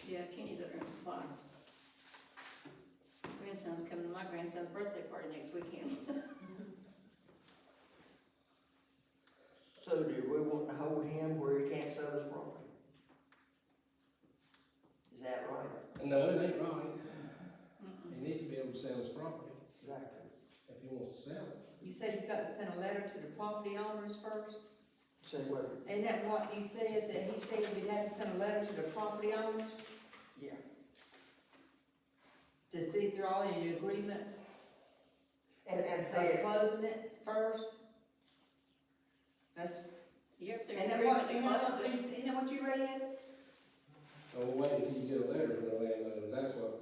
Yeah, Kenny's up there in Supply. Grandson's coming to my grandson's birthday party next weekend. So do we want to hold him where he can't sell his property? Is that right? No, it ain't right. Mm-mm. He needs to be able to sell his property Exactly. if he wants to sell it. You said you got to send a letter to the property owners first? Say what? Isn't that what you said, that he said we'd have to send a letter to the property owners Yeah. to see if they're all in agreement And say of it, closing it first? That's, Yeah, if they're and in then what, agreement to close it. you know what you read? So we'll wait until you get a letter from the landowners, that's what,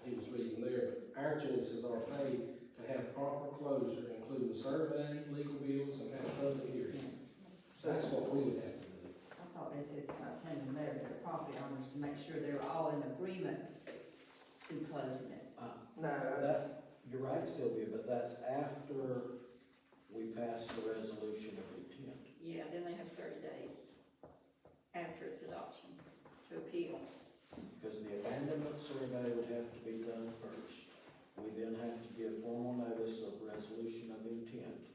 he was reading there. Our choices are paid to have proper closure, including survey, legal bills, and have public hearing. So that's what we would have to do. I thought this is about sending a letter to the property owners to make sure they're all in agreement to closing it. no, You're right, Sylvia, but that's after we pass the resolution of intent. Yeah, then they have 30 days after its adoption to appeal. Because the abandonment survey would have to be done first. We then have to give formal notice of resolution of intent.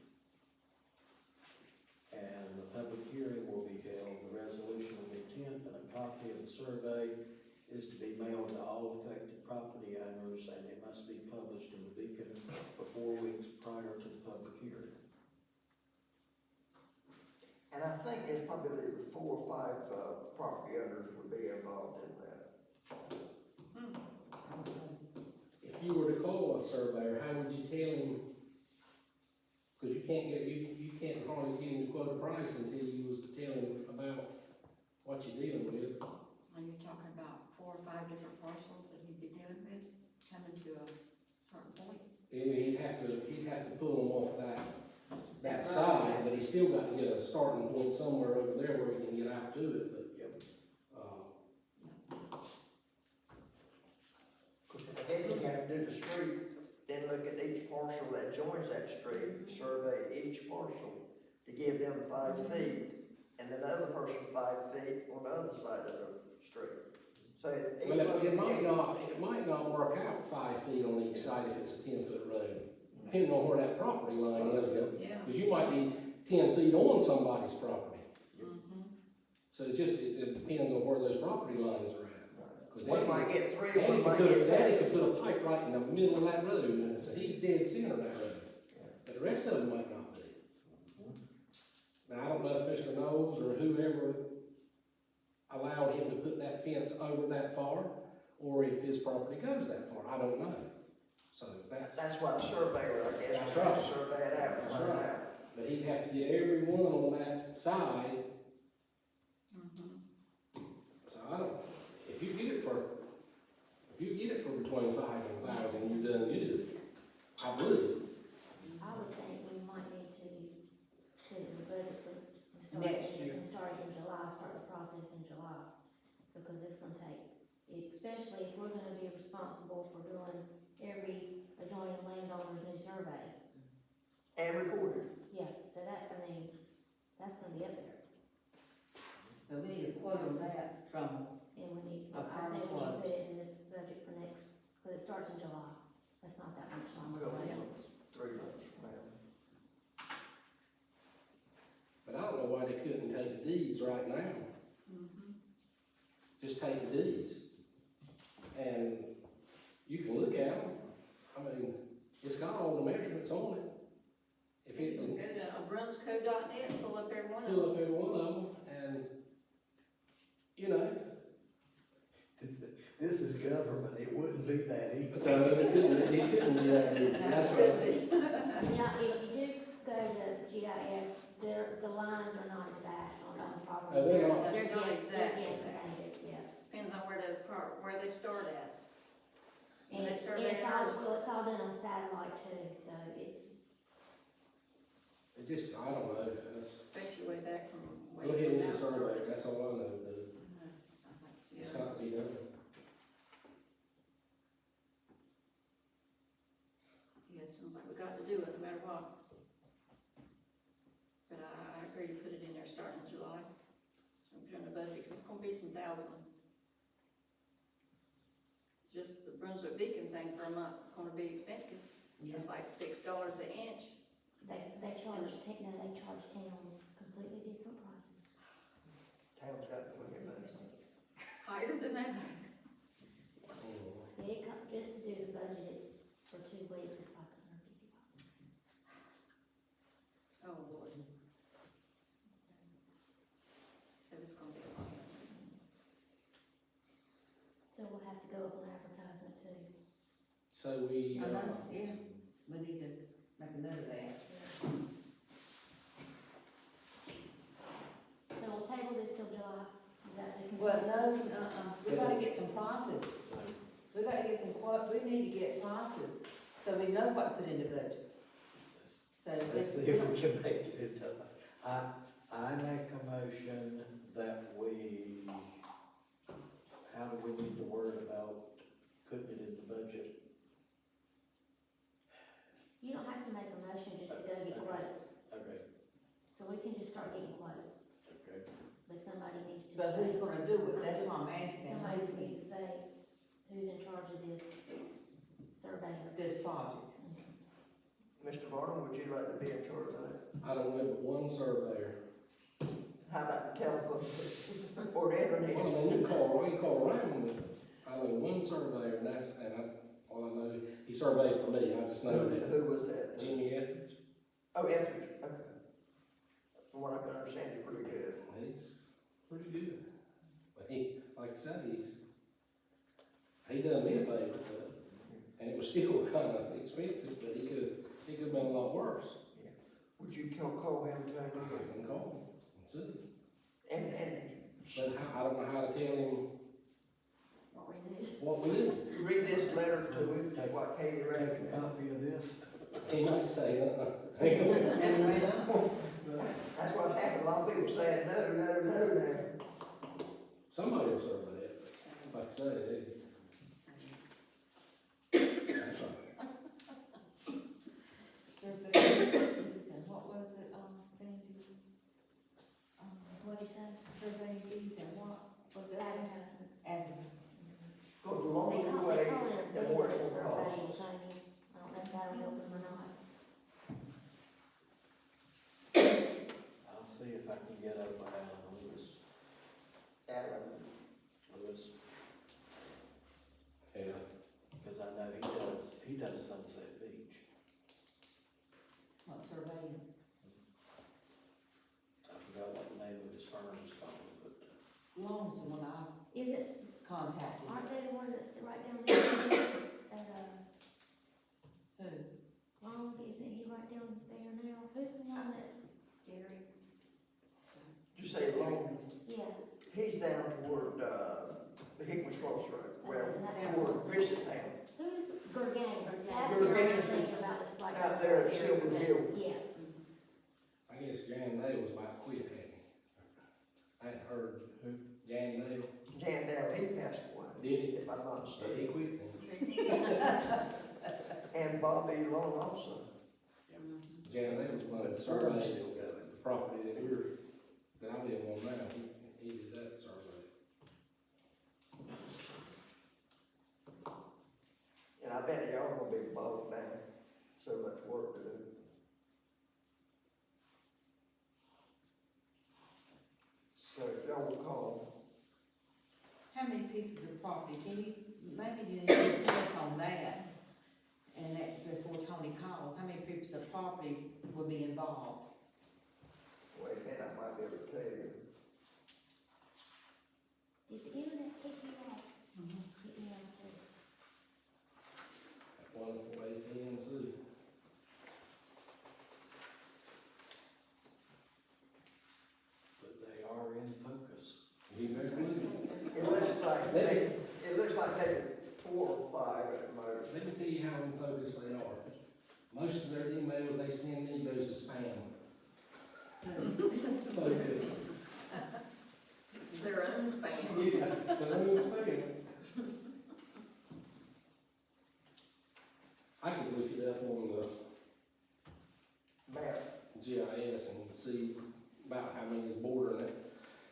And the public hearing will be held, the resolution of intent and a copy of the survey is to be mailed to all affected property owners, and it must be published in the Beacon for 4 weeks prior to the public hearing. and I think it's probably 4 or 5 property owners would be involved in that. Hmm. If you were to call a surveyor, how would you tell him? Because you can't hardly get him to quote a price until you was to tell him about what you're dealing with. Are you talking about 4 or 5 different parcels that he'd be dealing with, coming to a certain point? He'd have to pull them off that side, but he's still got to get a starting point somewhere over there where he can get out to it, but, I guess you have to do the street, then look at each parcel that joins that street, survey each parcel to give them 5 feet, and then the other person 5 feet on the other side of the street. So each well, one- it might not work out 5 feet on each side if it's a 10-foot road. Depending on where that property line is, though. Yeah. Because you might be 10 feet on somebody's property. Mm-hmm. So it depends on where those property lines are at. 'Cause One might get 3, Daddy one might could get put, 7. Daddy could put a pipe right in the middle of that road, and so he's dead center of that road. But the rest of them might not be. Now, I don't know if Mr. Knowles or whoever allowed him to put that fence over that far, or if his property goes that far, I don't know. So that's, That's why the surveyor, I guess, That's would have to right. survey it out and That's find right. out. but he'd have to get everyone on that side. So I don't, if you get it for between 5 and 1,000, you're done good. I would. I would think we might need to put it in the budget for. Next year. Start in July, start the process in July, because it's gonna take, especially if we're gonna be responsible for doing every adjoining landowner's new survey. And recorded. Yeah, so that, I mean, that's gonna be up there, So we need a quote on that from, and we need, A I think we need to quote. put it in the budget for next, cause it starts in July, that's not that much longer Couple away. months, 3 months from now. But I don't know why they couldn't take the deeds right now. Just take the deeds. And you can look at them. I mean, it's got all the measurements on it. If You it can can go to brunsco.net and pull up every one of pull them. up every one of them and, you know, This is government, it wouldn't be that easy. so it couldn't be that easy. That's Could right. be. Now, if you do go to GIS, the lines are not exact on property. Oh, they're not. They're not exact. They're guesstimated, yeah. Depends on where they start at. And They it's, survey it's all, ours. well, it's all done on satellite too, so it's, It just, I don't know. That's, Especially way back from way go ahead and get a now. survey. That's all I know. Sounds like It's got to be done. Yeah, it seems like we got to do it no matter what. But I agree to put it in there starting in July. So put it in the budget, 'cause it's gonna be some thousands. Just the Brunswick Beacon thing for a month is gonna be expensive. It's like $6 an inch. they charge, no, they charge towns completely different prices. Town's got plenty of money. Higher than that. Mm. It just to do the budget is, for 2 weeks, it's like $150. Oh, Lord. So it's gonna be a lot. So we'll have to go up on advertisement too. So we, I know, yeah, we need to make a note of that. So we'll table this till July, is that the Well, consensus? no, we gotta get some prices, So, we gotta get some we need to get prices, so we know what to put in the budget. So let's see if we can make it into, I make a motion that we, how do we need to word about putting it in the budget? You don't have to make a motion just to go get quotes, Okay, so we can just start getting quotes, okay. but somebody needs to But who's say, gonna do it, that's what I'm asking, somebody needs to say who's in charge of this surveyor. this project. Mr. Barnum, would you like to be in charge of that? I don't know, but one surveyor. How about the telephone or the internet? Well, I mean, you call around, but I know one surveyor, and all I know, he surveyed for me, I just know that. Who was that? Jimmy Etheridge, Oh, Etheridge, okay. From what I can understand, he's pretty good. he's pretty good. But he, like I said, he done me a favor, and it was still kind of expensive, but he could've been a lot worse. Would you call him to I him? can call him and see. And But I don't know how to tell him What we need. what we do. read this letter to him, what Katie Take a recommended. copy of this. He might say, And we know, That's what's happened, a lot of people saying no now. somebody will survey it, like I say, that's all. and what was it, Sandy? What'd you say? Survey fees and what was it? Advertisement. Advertising. Because the longer you They wait, call it a the more it's vendor gonna survey, cost. Tony. I don't know if that'll help them or not. I'll see if I can get over Alan Lewis. isn't he right down there now? Who's the one that's, Gary, Did you say Long? yeah, He's down toward, the Hickman's Cross Road, well, that's- toward Grizzly Town, who's Gorganis? That's the one I'm Gorganis is thinking about, it's like. out there at Silver Hills. Yeah, I guess Jan Dale was about to quit, hadn't he? I hadn't heard who, Jan Dale, Jan Down, he passed away, did he? if I'm not Did he mistaken. quit then? And Bobby Long also. Jan Dale was one of But the the firm's surveys, still going. the property that I live on now, he did that survey. And I bet y'all gonna be bogged down, so much work to do. So if y'all will call, How many pieces of property, can you, maybe you need to work on that? And that, before Tony calls, how many pieces of property will be involved? wait a minute, I might be able to tell you. did the internet kick you off? Kick me out too. That wonderful AT&T. But they are in focus. He better believe it. It looks like maybe 4 or 5 at the most. Let me tell you how unfocused they are. Most of their emails they send me goes to spam. Focus. Their own spam. Yeah, their own spam. I could look it up on the Map. GIS and see about how many is bordering it.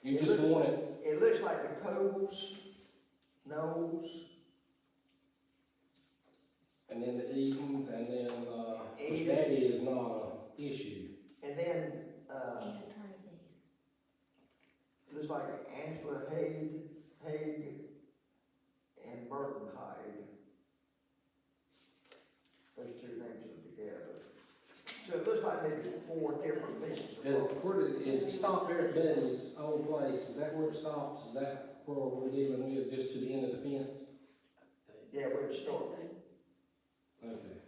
You just want it, It looks like the Coles, Knowles, and then the Edens, and then, Eden. Daddy is not an issue. and then, And attorney fees. it looks like Angela Haig, and Burton Hyde. Those two names are together. So it looks like maybe 4 different pieces of Is, property. where did, is it stop there at Betty's old place? Is that where it stops? Is that where we're dealing with, just to the end of the fence? Yeah, we'd start. Okay.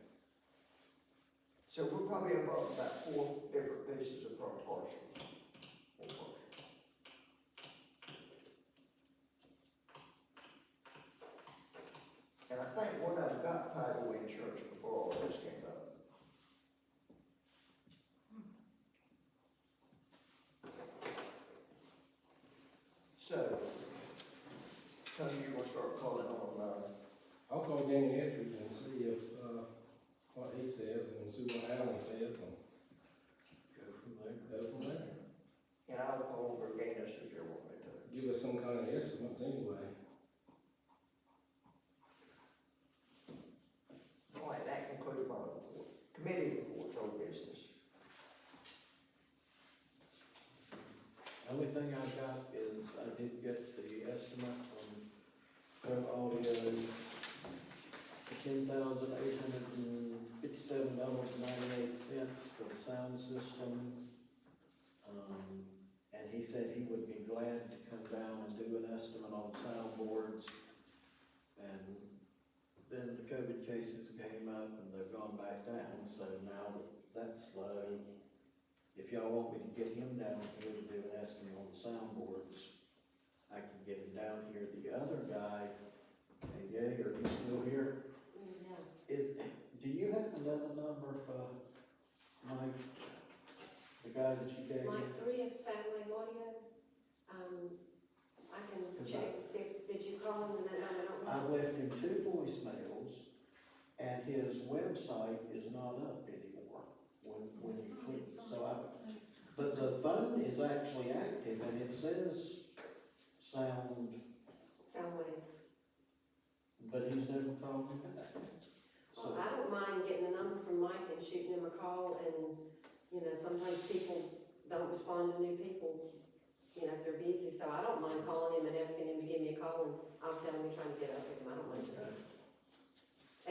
So we're probably involved about 4 different pieces of parcels. 4 parcels. And I think one of them got title insurance before all this came up. So, Tony, you gonna start calling on, I'll call Danny Etheridge and see if, what he says, and see what Alan says, and Go from there. go from there. and I'll call Verganis if you want me to. Give us some kind of estimates anyway. All right, that concludes my report. Committee reports, old business. Only thing I got is I did get the estimate from Pro Audio, $10,857.98 for the sound system. And he said he would be glad to come down and do an estimate on soundboards. And then the COVID cases came up and they've gone back down, so now that that's low, if y'all want me to get him down here to do an estimate on soundboards, I can get him down here. The other guy, hey, Gay, are you still here? Do you have another number for Mike? The guy that you gave me? Mike 3 of Soundwave Audio, I can check and see, did you call him and that number, I don't I've know. left him 2 voicemails, and his website is not up anymore when you click, but the phone is actually active, and it says sound, Soundwave. but he's never called me back. Well, So, I don't mind getting the number from Mike and shooting him a call, and, you know, sometimes people don't respond to new people, you know, if they're busy, so I don't mind calling him and asking him to give me a call, and I'll tell him you're trying to get up with him, I don't mind. okay.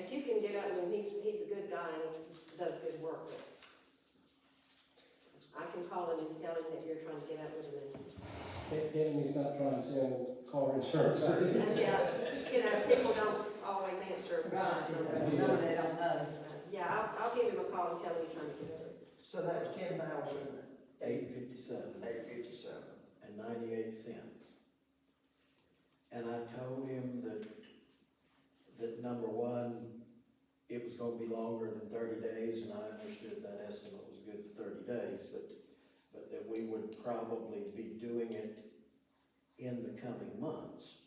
If you can get up with him, he's a good guy, and he does good work, but I can call him and tell him that you're trying to get up with him, and Tell him he's not trying to sell car insurance. yeah, you know, people don't always answer. Right, no, they don't know. Yeah, I'll give him a call and tell him he's So that was 10,857. $857 and 98 cents. And I told him that number one, it was gonna be longer than 30 days, and I understood that estimate was good for 30 days, but that we would probably be doing it in the coming months.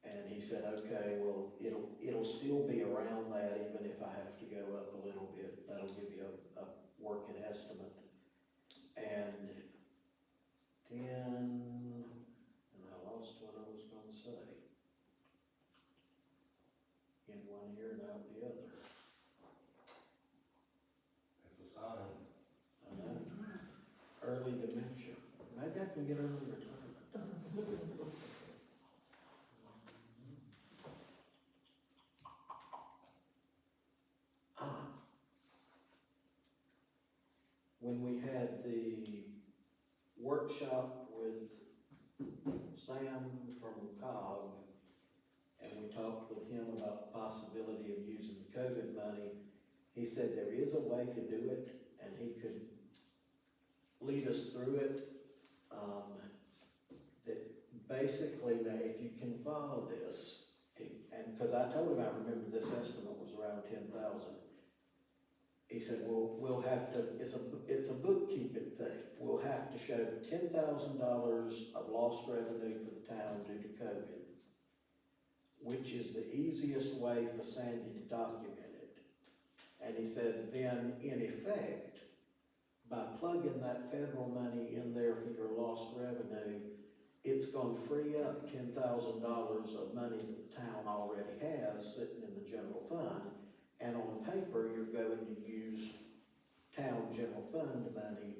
And he said, okay, well, it'll still be around that, even if I have to go up a little bit. That'll give you a working estimate. And then, I lost what I was gonna say. In one ear and out the other. That's a sign. I know. Early dementia. Maybe I can get early retirement. When we had the workshop with Sam from COG, and we talked with him about the possibility of using the COVID money, he said there is a way to do it, and he could lead us through it. That basically, now, if you can follow this, and because I told him, I remember this estimate was around 10,000. He said, well, we'll have to, it's a bookkeeping thing. We'll have to show $10,000 of lost revenue for the town due to COVID, which is the easiest way for Sandy to document it. And he said, then in effect, by plugging that federal money in there for your lost revenue, it's gonna free up $10,000 of money that the town already has sitting in the general fund. And on paper, you're going to use town general fund money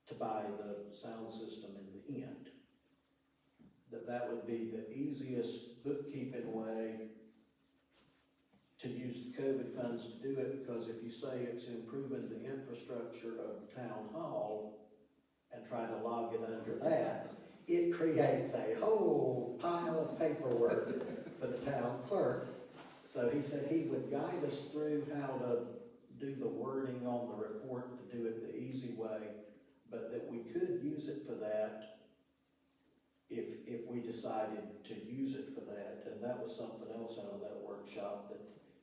to buy the sound system in the end. That would be the easiest bookkeeping way to use the COVID funds to do it, because if you say it's improving the infrastructure of the town hall and try to log it under that, it creates a whole pile of paperwork for the town clerk. So he said he would guide us through how to do the wording on the report to do it the easy way, but that we could use it for that if we decided to use it for that. And that was something else out of that workshop, that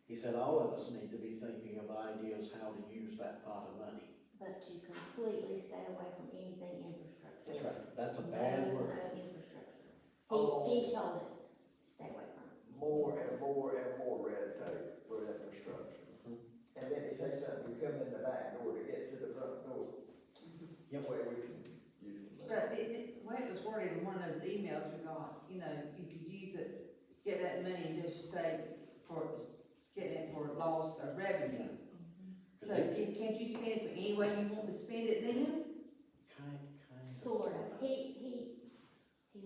he said all of us need to be thinking of ideas how to use that pot of money. But you completely stay away from anything infrastructure. That's right, that's a bad No, word. no infrastructure. Oh. He told us, stay away from it. More and more and more red tape with infrastructure. And then he says something, we come in the back door to get to the front door. Yep. Where we can use the money. But the way it was worded in one of those emails we got, you know, you could use it, get that money and just say get it for loss of revenue. So can't you spend it for any way you want to spend it then? Kind of. Sort of. He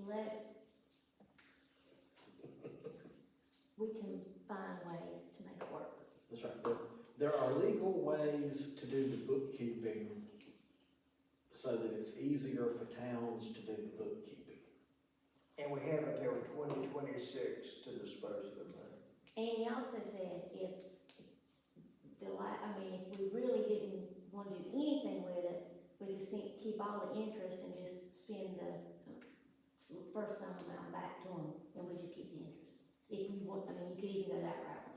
let, we can find ways to make it work. That's right. There are legal ways to do the bookkeeping so that it's easier for towns to do the bookkeeping. And we have until 2026 to dispose of the money. And he also said if if we really didn't want to do anything with it, we could keep all the interest and just spend the first sum amount back to them, and we just keep the interest. If you want, you could even go that route.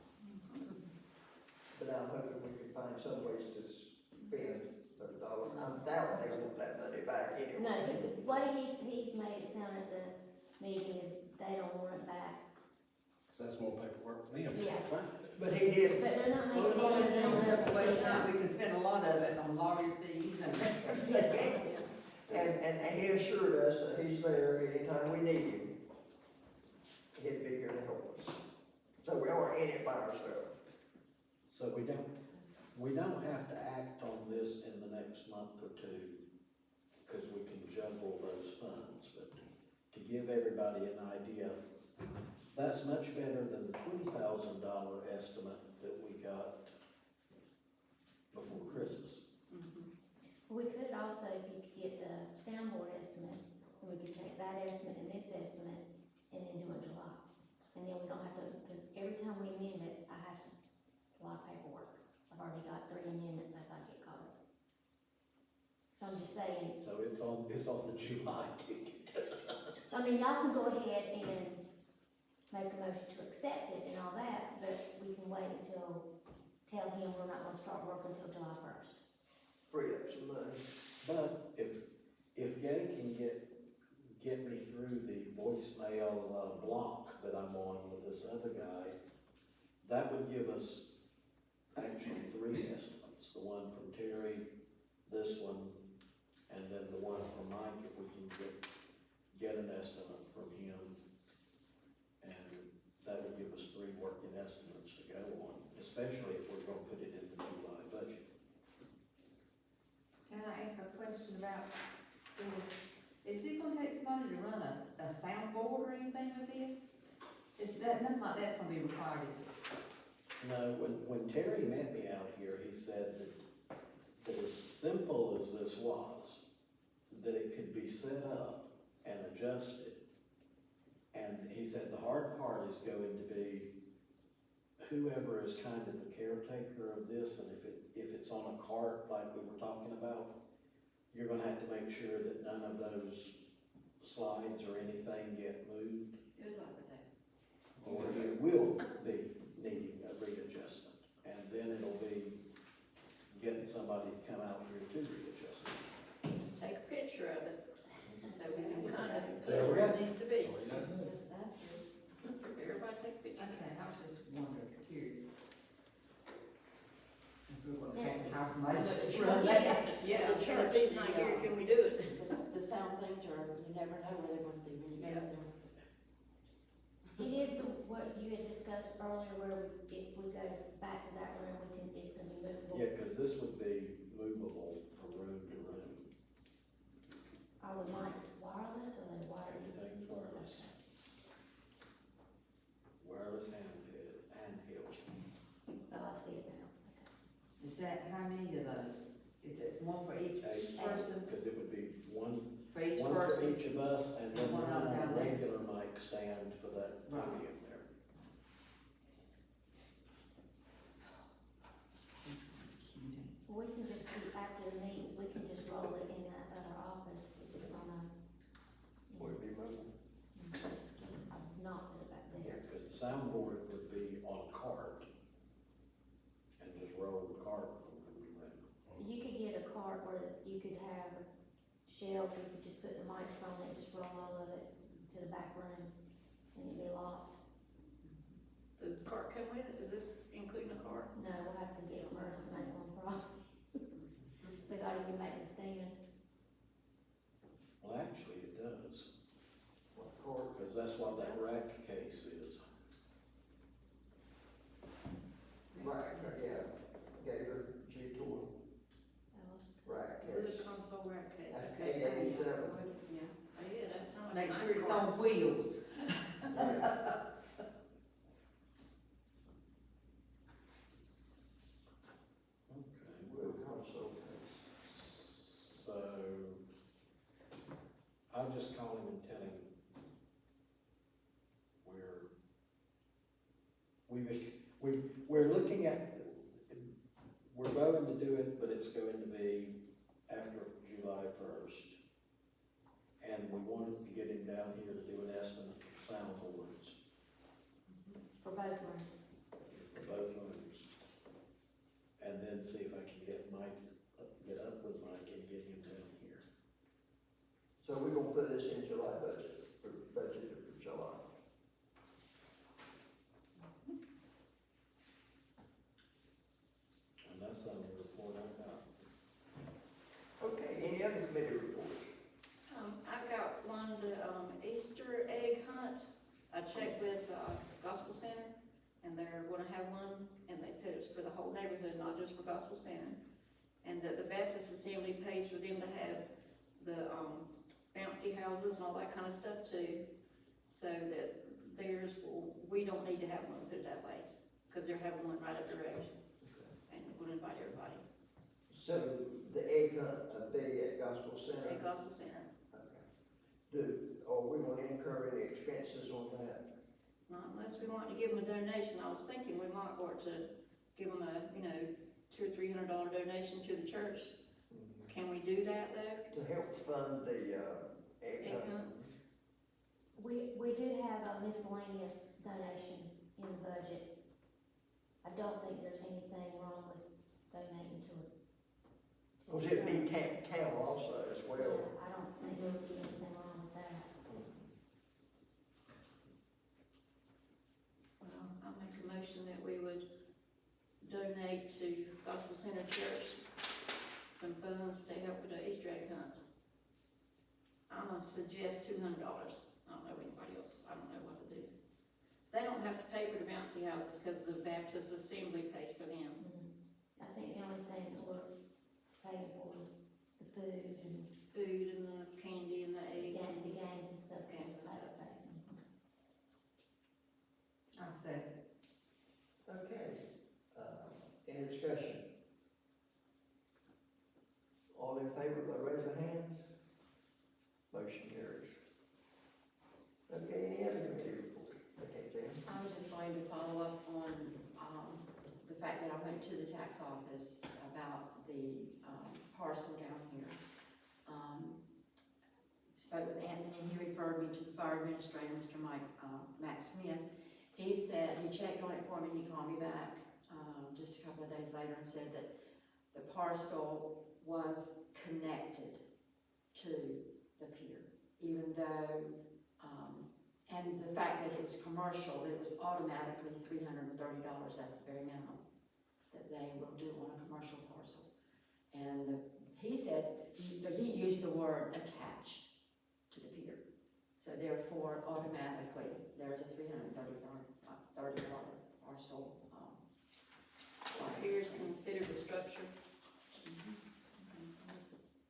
But I'm hoping we can find some ways to spend the dollar. I doubt they want that money back anyway. No, the way he made it sound at the meeting is they don't want it back. So that's more paperwork for them. Yeah. Fine. But he did, But they're not Well, making one of the any things money. that's ways not, we can spend a lot of it on lawyer fees and. and he assured us that he's there anytime we need him. He'd be here to help us. So we aren't in it by ourselves. So we don't have to act on this in the next month or two, because we can juggle those funds, but to give everybody an idea, that's much better than the $20,000 estimate that we got before Christmas. We could also, if you could get the soundboard estimate, we could take that estimate and this estimate, and then do it in July. And then we don't have to, because every time we amend it, it's a lot of paperwork. I've already got 3 amendments I've got to get caught up. it's on the July ticket. I mean, y'all can go ahead and make a motion to accept it and all that, but we can wait until, tell him we're not gonna start working until July first. Free up some money. But if Gay can get me through the voicemail block that I'm on with this other guy, that would give us actually 3 estimates, the one from Terry, this one, and then the one from Mike, if we can get an estimate from him. And that would give us 3 working estimates to go on, especially if we're gonna put it in the July budget. Can I ask a question about this? Is it gonna take somebody to run a soundboard or anything with this? Is that, nothing like that's gonna be required, is it? No, when Terry met me out here, he said that as simple as this was, that it could be set up and adjusted. And he said the hard part is going to be whoever is kind of the caretaker of this, and if it's on a cart like we were talking about, you're gonna have to make sure that none of those slides or anything get moved, Good luck with that. or you will be needing a readjustment. And then it'll be getting somebody to come out here to readjust it. Just take a picture of it, so we can kind of There put we where go. it needs to be. So you gotta do it. That's good. Everybody take a picture. Okay, I was just wondering, curious. If we want to Yeah. hire somebody But to it's run really- that. Yeah, The and church, if he's not the, here, can we do it? The sound things are, you never know where they're gonna be when you get there. It is what you had discussed earlier, where if we go back to that room, it's gonna be movable. Yeah, cause this would be movable from room to room. Are the mics wireless or are they wired? Everything's wireless. Wireless handheld. Oh, I see it now, okay. Is that, how many of those? Is it one for each 8, person, cause it would be one for each for person? each of us, and then One one up on down a there. regular mic stand for that Right. podium there. We can just do, after the meetings, we can just roll it in that other office, if it's on a, Would be mobile. not put it back Yeah, there. cause the soundboard would be on a cart, and just roll the cart from room to room. So you could get a cart where you could have shelves, you could just put the mics on it, just roll all of it to the back room, and it'd be locked. Does the cart come with it? Is this including a cart? No, we'll have to get MERS to make one probably. They gotta be making stand. Well, actually, it does, What court? cause that's what that rack case is. Right, yeah, Gator, G-Tour, right, With case. a console rack case. That's Okay. 887. Yeah. Oh, yeah, that sounds like a Make nice sure it's cart. on wheels. Yeah. Okay. Will console case. So, I'll just call him and tell him we're looking at, we're going to do it, but it's going to be after July 1st. And we wanted to get him down here to do an estimate of soundboards For both rooms. for both rooms. And then see if I can get up with Mike and get him down here. So we're gonna put this in July budget, for July. And that's on the report I got. Okay, any other committee reports? I've got one, the, Easter egg hunt. I checked with, Gospel Center, and they're gonna have one, and they said it's for the whole neighborhood, not just for Gospel Center. And that the Baptist Assembly pays for them to have the, bouncy houses and all that kind of stuff too. So that theirs will, we don't need to have one, put it that way, cause they're having one right up the road. And we'll invite everybody So the egg hunt, be at Gospel Center? at Gospel Center. Okay. Are we gonna incur any expenses on that? Not unless we want to give them a donation. I was thinking we might want to give them a, $200 or $300 donation to the church. Can we do that though? To help fund the, egg Egg hunt. hunt? We do have a miscellaneous donation in the budget. I don't think there's anything wrong with donating to it. Cause it'd be town also as well. Yeah, I don't think there would be anything wrong with that. Well, I'll make a motion that we would donate to Gospel Center Church some funds to help with the Easter egg hunt. I'm gonna suggest $200. I don't know anybody else, I don't know what to do. They don't have to pay for the bouncy houses because the Baptist Assembly pays for them. I think the only thing that we're paying for is the food and Food and the candy and the eggs. the games and stuff. Games and stuff. I said, Okay, any discussion? All in favor, by raise of hands? Motion carries. Okay, any other committee report? Okay, Jan? I was just going to follow up on, the fact that I went to the tax office about the, parcel down here. Spoke with Anthony, he referred me to the fire administrator, Mr. Matt Smith. He said, he checked on it for me, he called me back, just a couple of days later and said that the parcel was connected to the pier, even though, and the fact that it was commercial, it was automatically $330, that's the very minimum that they will do on a commercial parcel. And he said, but he used the word attached to the pier. So therefore, automatically, there's a $330 parcel. Piers considered a structure.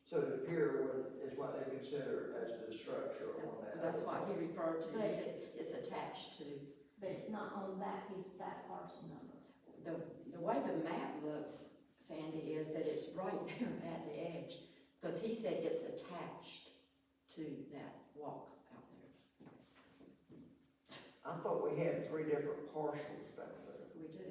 So the pier is what they consider as the structure on that. That's what he referred to, he said it's attached to. But it's not on that piece, that parcel number. The way the map looks, Sandy, is that it's right there at the edge, because he said it's attached to that walk out there. I thought we had 3 different parcels down there. We do.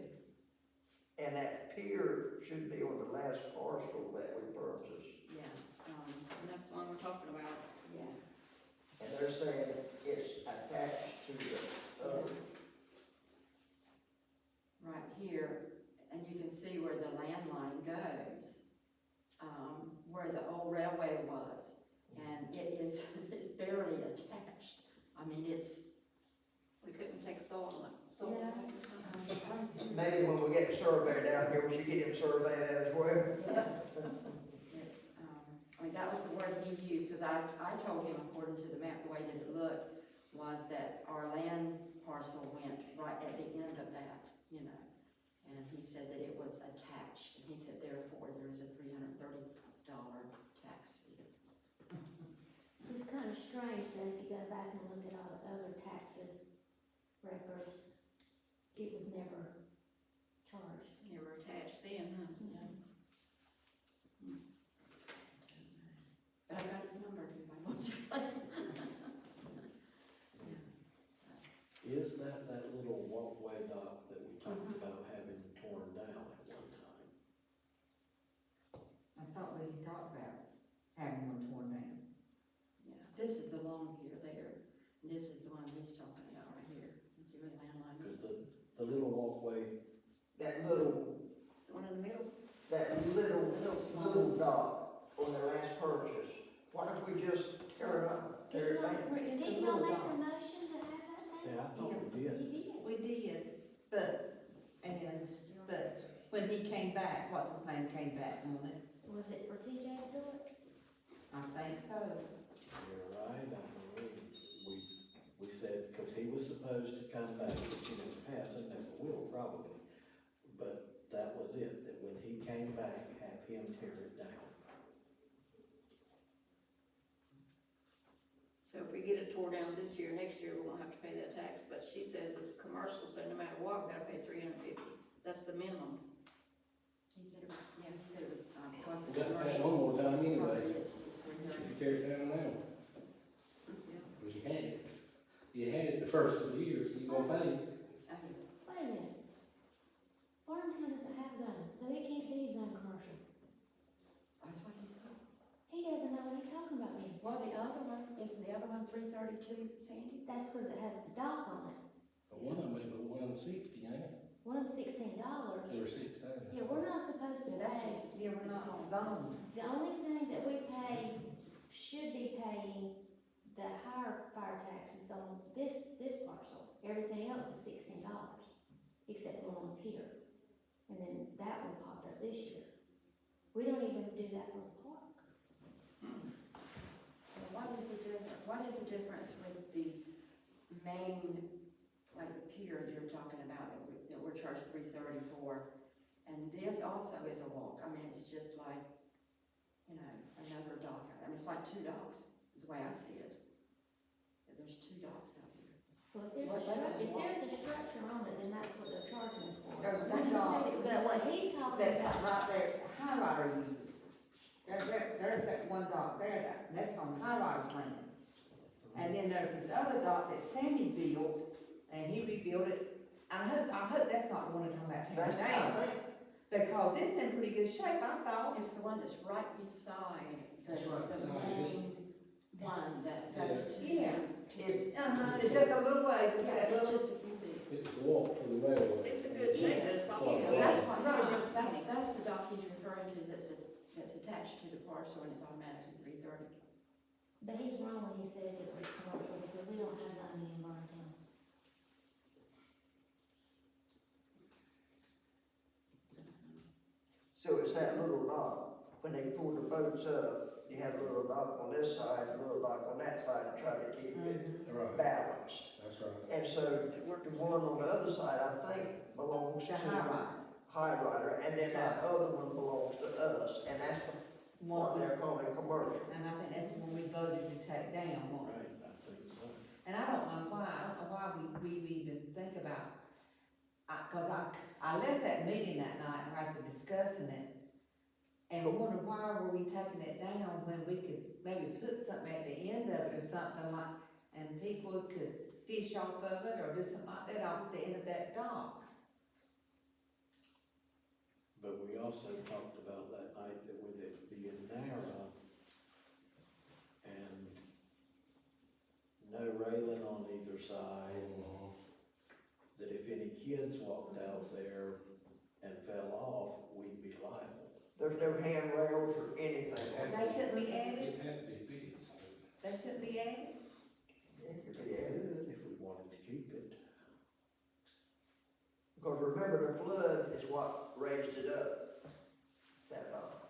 And that pier should be on the last parcel that we purchased. Yeah, And that's the one we're talking about. yeah. And they're saying it's attached to the other. Right here, and you can see where the landline goes, where the old railway was, and it's barely attached. I mean, We couldn't take soil. Yeah. Maybe when we get the survey down here, we should get him survey that as well. it's, I mean, that was the word he used, because I told him, according to the map, the way that it looked, was that our land parcel went right at the end of that, you know. And he said that it was attached, and he said therefore there is a $330 tax fee. It was kind of strange that if you go back and look at all the other taxes records, it was never charged. They were attached then, huh? Yeah. But I got his number, if anybody wants to write. Yeah, so. Is that little walkway dock that we talked about having torn down at one time? I thought we talked about having one torn down. Yeah, this is the long pier there, and this is the one he's talking about right here. You see where the landline Cause is? the little walkway, That little, The one in the middle? little small- dock on the last purchase. Why don't we just tear it up, tear it down? It's a Didn't y'all little make dock. a motion to have that see, there? I thought we did. You did. We did, but when he came back, what's his name came back on it? Was it for TJ to do it? I think so. You're right, I believe, we said, cause he was supposed to come back, but you didn't pass it, never will probably. But that was it, that when he came back, have him tear it down. So if we get it tore down this year, next year we won't have to pay that tax, but she says it's commercial, so no matter what, we gotta pay $350. That's the minimum. He said it was, yeah, he said it was, because We it's got to pay it commercial. one more time anyway, It's if $330. you tear it down now, Yeah. because you had it. You had it the first 2 years, you gonna pay. Wait a minute. Farmington doesn't have zoning, so it can't be zone commercial. That's what he said. 332, Sandy? That's because it has the dock on it. But one of them ain't but 160, ain't it? One of them $16. Or 16. Yeah, we're not supposed to Yeah, that's pay. just, Yeah, we're it's not not zoned. The only thing that we pay, should be paying the higher fire taxes on this parcel. Everything else is $16, except the one on the pier. And then that one popped up this year. We don't even do that for the park. What is the difference with the main, like the pier that you're talking about, that we're charged $330 for? And this also is a walk, I mean, it's just like, you know, another dock out, I mean, it's like two docks, is the way I see it. That there's two docks out there. Well, if What there's level is a structure on it, then that's what they're charging us for. There's But one he said dog it But what he's talking that's about, right there, High Rider uses. There's that one dock there, that's on High Rider's land. And then there's this other dock that Sammy built, and he rebuilt it. I hope that's not the one you're talking about That's, tearing I down, think, because it's in pretty good shape, I thought. It's the one that's right beside That's right the beside this. main one that goes to. Yeah. to- It's just a little ways, it's Yeah, that it's little. just a few feet. It's a walk to the railway. It's a good shape, but it's not. Yeah. So that's what, Right. that's the dock he's referring to that's attached to the parcel and it's automatically $330. but he's wrong when he said it was commercial, because we don't have zoning in Burtontown. so it's that little dock, when they pull the boats up, you have a little dock on this side, a little dock on that side, to try to keep it Right, balanced. that's right. And so, the one on the other side, I think, belongs The to High Rider. High Rider, and then that other one belongs to us, and that's what One, they're calling commercial. and I think that's the one we voted to take down, one. Right, I think so. And I don't know why we even think about, cause I left that meeting that night after discussing it, and wondered why were we taking it down when we could maybe put something at the end of it or something like, and people could fish off of it or do something like that off the end of that dock. But we also talked about that night that with it being narrow and no railing on either side, that if any kids walked out there and fell off, we'd be liable. There's no handrails or anything on They it. couldn't be added, It had to be fixed. they couldn't be added. It could be added. If we wanted to keep it. Because remember, the flood is what raised it up, that dock.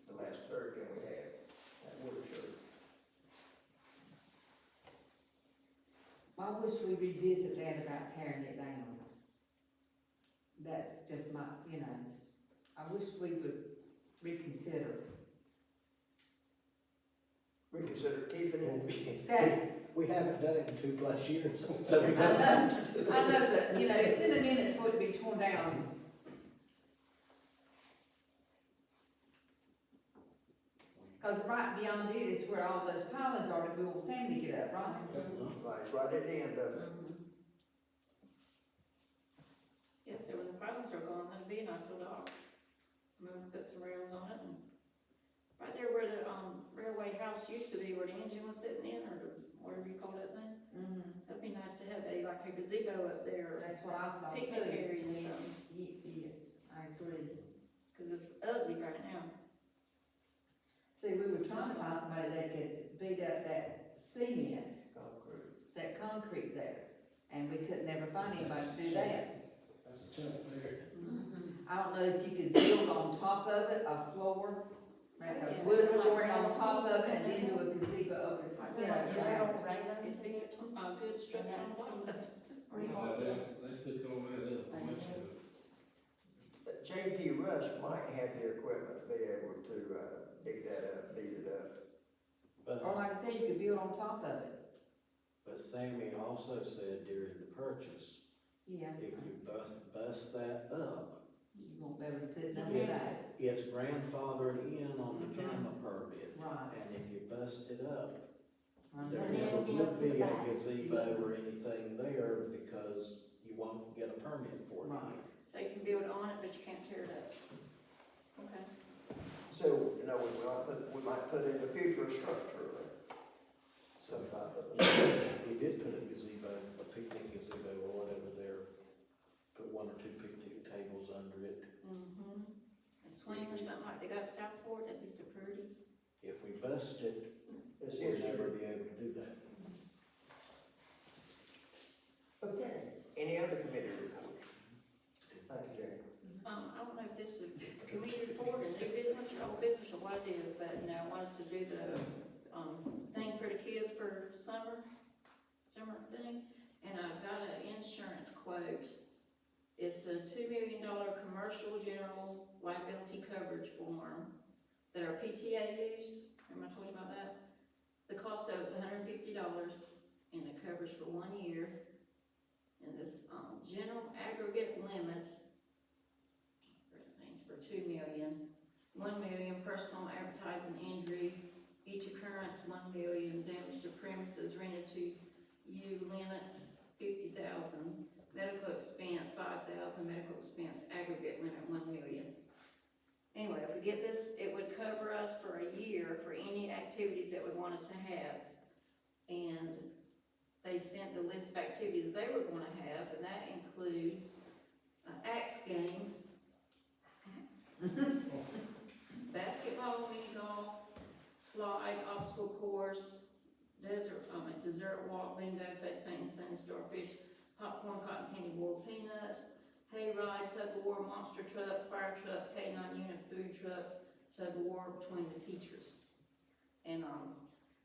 The last hurricane we had, that watershed. I wish we revisit that about tearing it down. That's just my, I wish we would reconsider. Reconsider keeping it. That, We haven't done it in 2+ years, so we I don't. know, but, it's in the minutes for it to be torn down. Cause right beyond it is where all those pilings are that we want Sam to get up, right? Right, it's right at the end of it. Yes, so when the pilings are gone, that'd be a nice little dock. I'm gonna put some rails on it and right there where the, railway house used to be, where the engine was sitting in, or whatever you call that thing. That'd be nice to have like a gazebo up there, That's what I thought too. picnic area or something, Yes, I agree. cause it's ugly right now. See, we were trying to find somebody that could beat up that cement, Concrete. that concrete there, and we could never find anybody to do that. That's a chunk there. I don't know if you could build on top of it, a floor, make Yeah. a wood flooring on top of it, and then do a gazebo over the top, It's been a good structure on top of it. Let's look on that up. But J.P. Rush might have the equipment to be able to, dig that up, beat it up. Or like I said, you could build on top of it. But Sammy also said during the purchase, Yeah. if you bust that up, You won't be able to put none of Yes. that. it's grandfathered in on the CAMA permit. Right. And if you bust it up, there Mhm. Yeah. never be would able to be a back. gazebo or anything there because you won't get a permit for it Right. again. So you can build on it, but you can't tear it up. Okay. So, we might put in the future a structure, So, If we did put a gazebo, a picnic gazebo or whatever there, put one or two picnic tables under it, Mm-hmm. A swing or something like they got at Southport, that'd be so pretty. if we bust it, it's we'll history. never be able to do that. Okay, any other committee reports? Thank you, Jane. I don't know if this is community report or new business or old business or what it is, but, I wanted to do the, thing for the kids for summer thing, and I got an insurance quote. It's a $2 million commercial general liability coverage form that our PTA used. Remember I told you about that? The cost of it was $150, and it covers for 1 year. And this, general aggregate limit, things for $2 million, $1 million personal advertising injury, each occurrence $1 million, damage to premises rented to you limit $50,000, medical expense $5,000, medical expense aggregate limit $1 million. Anyway, if we get this, it would cover us for a year for any activities that we wanted to have. And they sent the list of activities they were gonna have, and that includes an axe game, basketball, mini golf, slide, obstacle course, dessert walk, bingo, face painting, sun, starfish, popcorn, cotton candy, boiled peanuts, hayride, tug of war, monster truck, fire truck, K-9 unit, food trucks, tug of war between the teachers. And,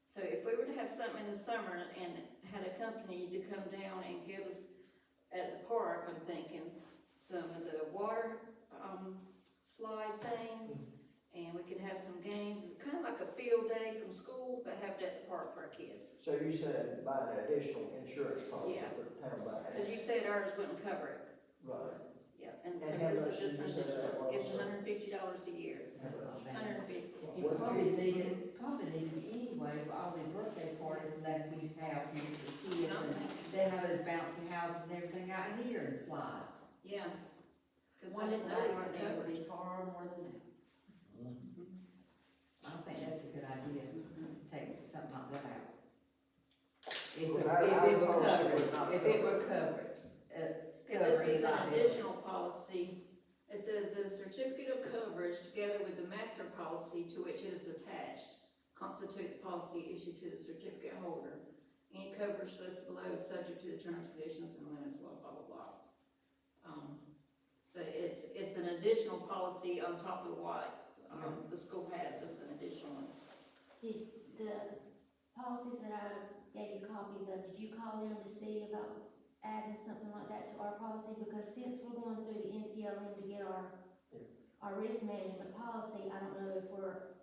so if we were to have something in the summer and had a company to come down and give us, at the park, I'm thinking, some of the water, slide things, and we could have some games, kind of like a field day from school, but have it at the park for our kids. So you said buy an additional insurance policy Yeah. for the town by Cause you said ours wouldn't cover it. Right. Yeah, and so And how this much is just did an you say that additional, was? it's $150 a year, That's not bad. $150. You probably need it anyway, with all these birthday parties and that we have here for the kids, and they have those bouncy houses and everything out here and slides. Yeah, cause I One didn't of know those it would covered. be far more than that. I think that's a good idea, take something like that out. If Well, it our were policy covered, would not if it cover were it. covered, And this is an additional policy. It says the certificate of coverage together with the master policy to which it is attached constitute the policy issued to the certificate holder. Any coverage listed below is subject to the terms, conditions, and limits, blah, blah, blah, blah. But it's an additional policy on top of what, the school has, it's an additional one. Did the policies that I gave you copies of, did you call them to see about adding something like that to our policy? Because since we're going through the NCLM to get our risk management policy, I don't know if we're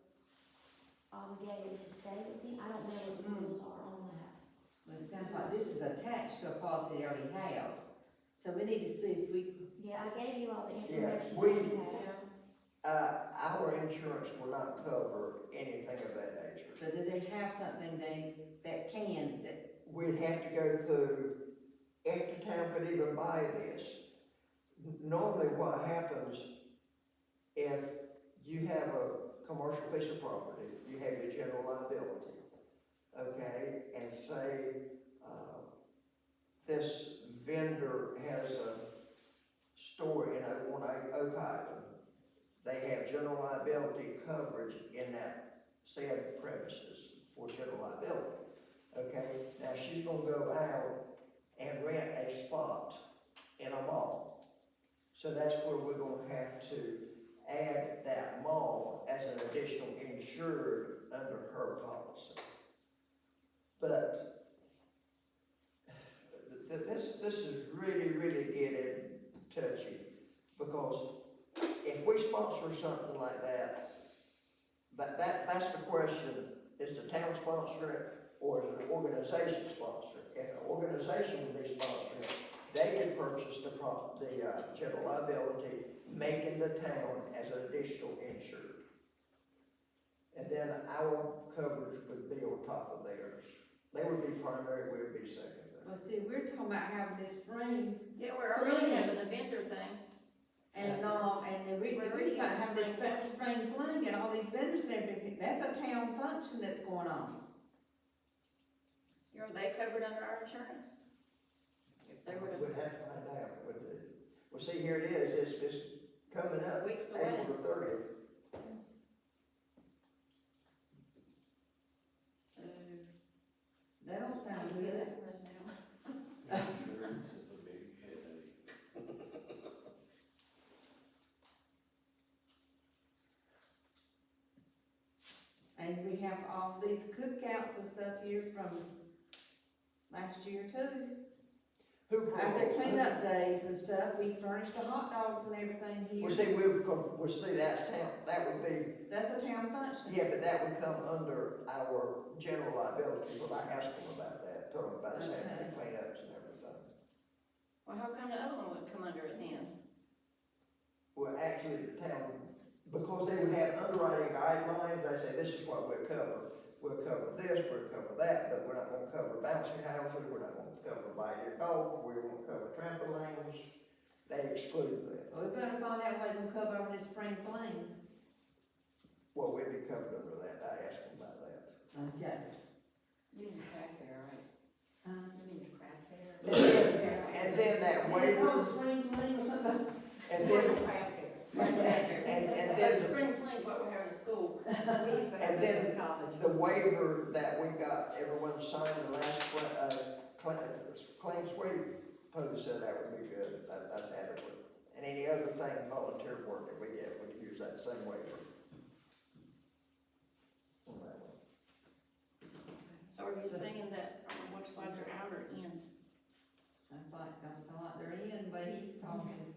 obligated to stay with them. I don't know what the rules are on that. Well, it sounds like this is attached to a policy they already have, so we need to see if we, Yeah, I gave you all the Yeah, information we- that you have. Our insurance will not cover anything of that nature. but do they have something that We'd have to go through, if the town could even buy this. Normally what happens, if you have a commercial piece of property, you have your general liability, okay? And say, this vendor has a store in Oak Island. They have general liability coverage in that said premises for general liability. Okay, now she's gonna go out and rent a spot in a mall. So that's where we're gonna have to add that mall as an additional insured under her policy. But this is really getting touchy, because if we sponsor something like that, that's the question, is the town sponsoring it, or is an organization sponsoring it? If an organization would be sponsoring it, they can purchase the general liability, making the town as an additional insured. And then our coverage would be on top of theirs. They would be primary, we would be secondary. well, see, we're talking about having this spring, Yeah, we're already having the vendor thing. and then we're talking about having this spring fling, and all these vendors and everything, that's a town function that's going on. Are they covered under our insurance? If they were to. We'd have to find out, well, see, here it is, it's coming up, Weeks away. April the 30th. So, That don't can sound you do good. that for us now? Insurance is a big headache. And we have all these cookouts and stuff here from last year too. Who brought? After cleanup days and stuff, we furnished the hot dogs and everything Well, here. see, well, see, that's town, that would be, That's a town function. yeah, but that would come under our general liability, but I asked them about that, told them about us having to cleanups and everything. Well, how come the other one would come under it then? Well, actually, the town, because they would have underwriting guidelines, they say, this is what we'll cover. We'll cover this, we'll cover that, but we're not gonna cover bouncy houses, we're not gonna cover bite your dog, we won't cover trampolines. They exclude that. Well, we better find out what it's gonna cover over this spring fling. Well, we'd be covered under that, I asked them about that. Okay. You mean the craft fair, right? You mean the craft fair? And then that waiver, Spring fling or something. and then, Craft fair. and then the Spring fling's what we're having in school. We used to have And this then in college. the waiver that we got, everyone signed the last, claim sweep, Pody said that would be good, that's adequate. And any other thing, volunteer work that we get, we use that same waiver. On that one. So are you saying that our websites are out or in? Sounds like they're in, but he's talking.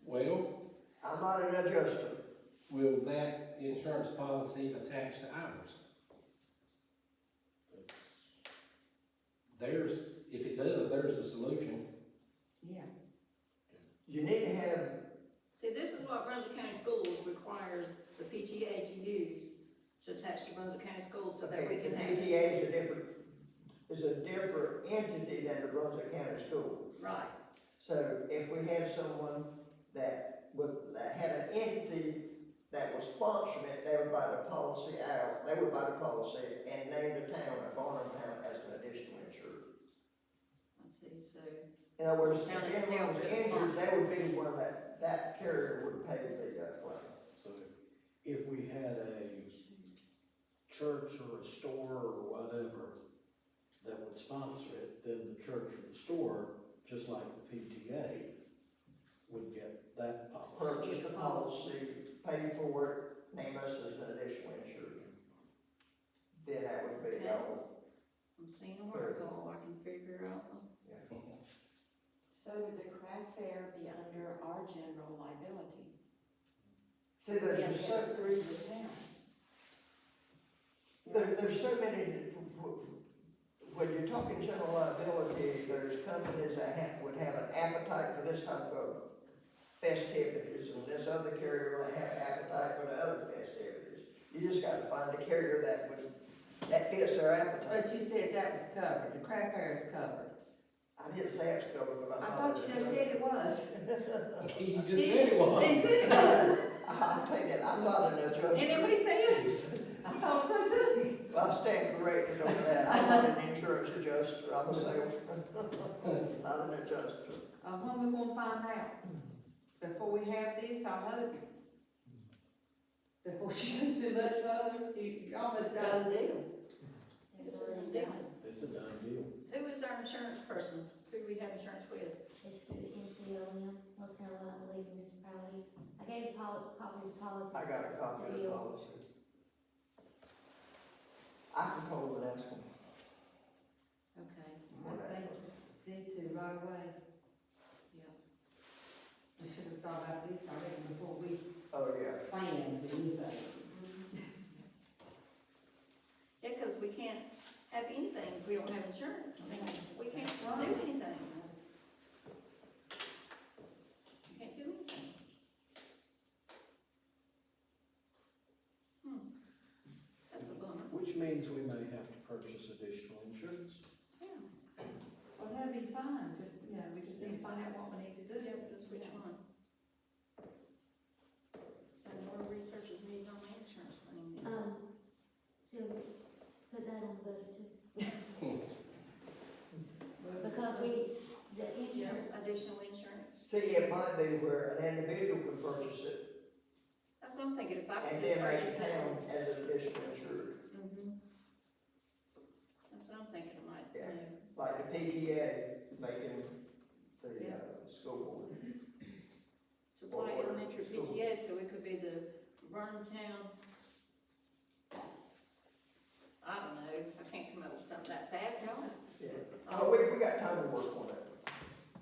Well, I'm not an adjuster, will that insurance policy attach to ours? There's, if it does, there's the solution. Yeah. you need to have, See, this is what Brunswick County Schools requires the PTA to use to attach to Brunswick County Schools so that we the can have. PTA is a different entity than the Brunswick County Schools. Right, So if we had someone that had an entity that was sponsoring it, they would buy the policy out, they would buy the policy and name the town, or Farnham Town, as an additional insured. I see, so, In other words, if Town anyone was itself is injured, they would be one that carrier would pay the claim. So if we had a church or a store or whatever that would sponsor it, then the church or the store, just like the PTA, would get that policy. Purchase the policy, pay for it, name us as an additional insured. Then that would be Okay. all. I'm seeing a article, I can figure out. So would the craft fair be under our general liability? See, there's And just just so, through the town? there's so many, when you're talking general liability, there's companies that would have an appetite for this type of festivities, and this other carrier will have appetite for the other festivities. You just gotta find a carrier that fits their appetite. But you said that was covered, the craft fair is covered. I didn't say it's covered, but I I'm thought not. you just said it was. You just said it was. They said it was. I'll tell you, I'm not an adjuster. And then what he said, I thought so too. Well, I stand corrected on that. I'm not an insurance adjuster, I'm a salesman, not an adjuster. When we gonna find out? Before we have this, I hope. Before she goes too much further, you almost done. Done deal. It's already done. It's a done deal. Who is our insurance person? Who do we have insurance with? It's through the NCLM, North Carolina League Municipality. I gave copies of policies. I got a copy of the policy. I can call them and ask them. Okay, I think you need to right away. yeah. We should have thought about this already before we Oh, yeah. planned anything. Yeah, because we can't have anything if we don't have insurance. I mean, we can't do anything. You can't do anything. That's a bummer. Which means we may have to purchase additional insurance. Yeah, Well, that'd be fine, just, we just need to find out what we need to do. yeah, just which one? So more research is needed on the insurance thing. So, put that on See, it might be where an individual can purchase it That's what I'm thinking, if I could and just then make purchase the it. town as an additional insured, That's what I'm thinking it might Yeah. do. like the PTA making the, Yeah. school board. Supply Or Elementary school. PTA, so it could be the Vernon Town. I don't know, I can't come up with something that fast, y'all. Yeah, but we got time to work on it.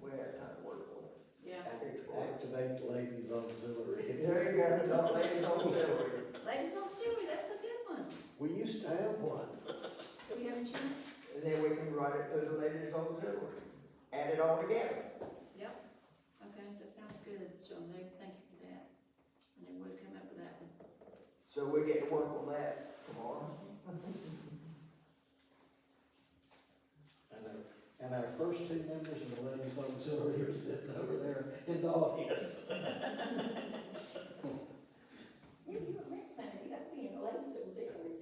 We have time to work on it. Yeah, Explore. Activate the ladies auxiliary. There you go, the ladies auxiliary. Ladies Auxiliary, that's a good one. We used to have one. Do we have insurance? And then we can write it through the ladies auxiliary. Add it all together. Yep. Okay, that sounds good, so Nate, thank you for that. And then we'll come up with that one. So we get to work on that tomorrow. And our first two members of the ladies auxiliary are sitting over there in the audience. You're a rent planner, you got to be in the Ladies Auxiliary.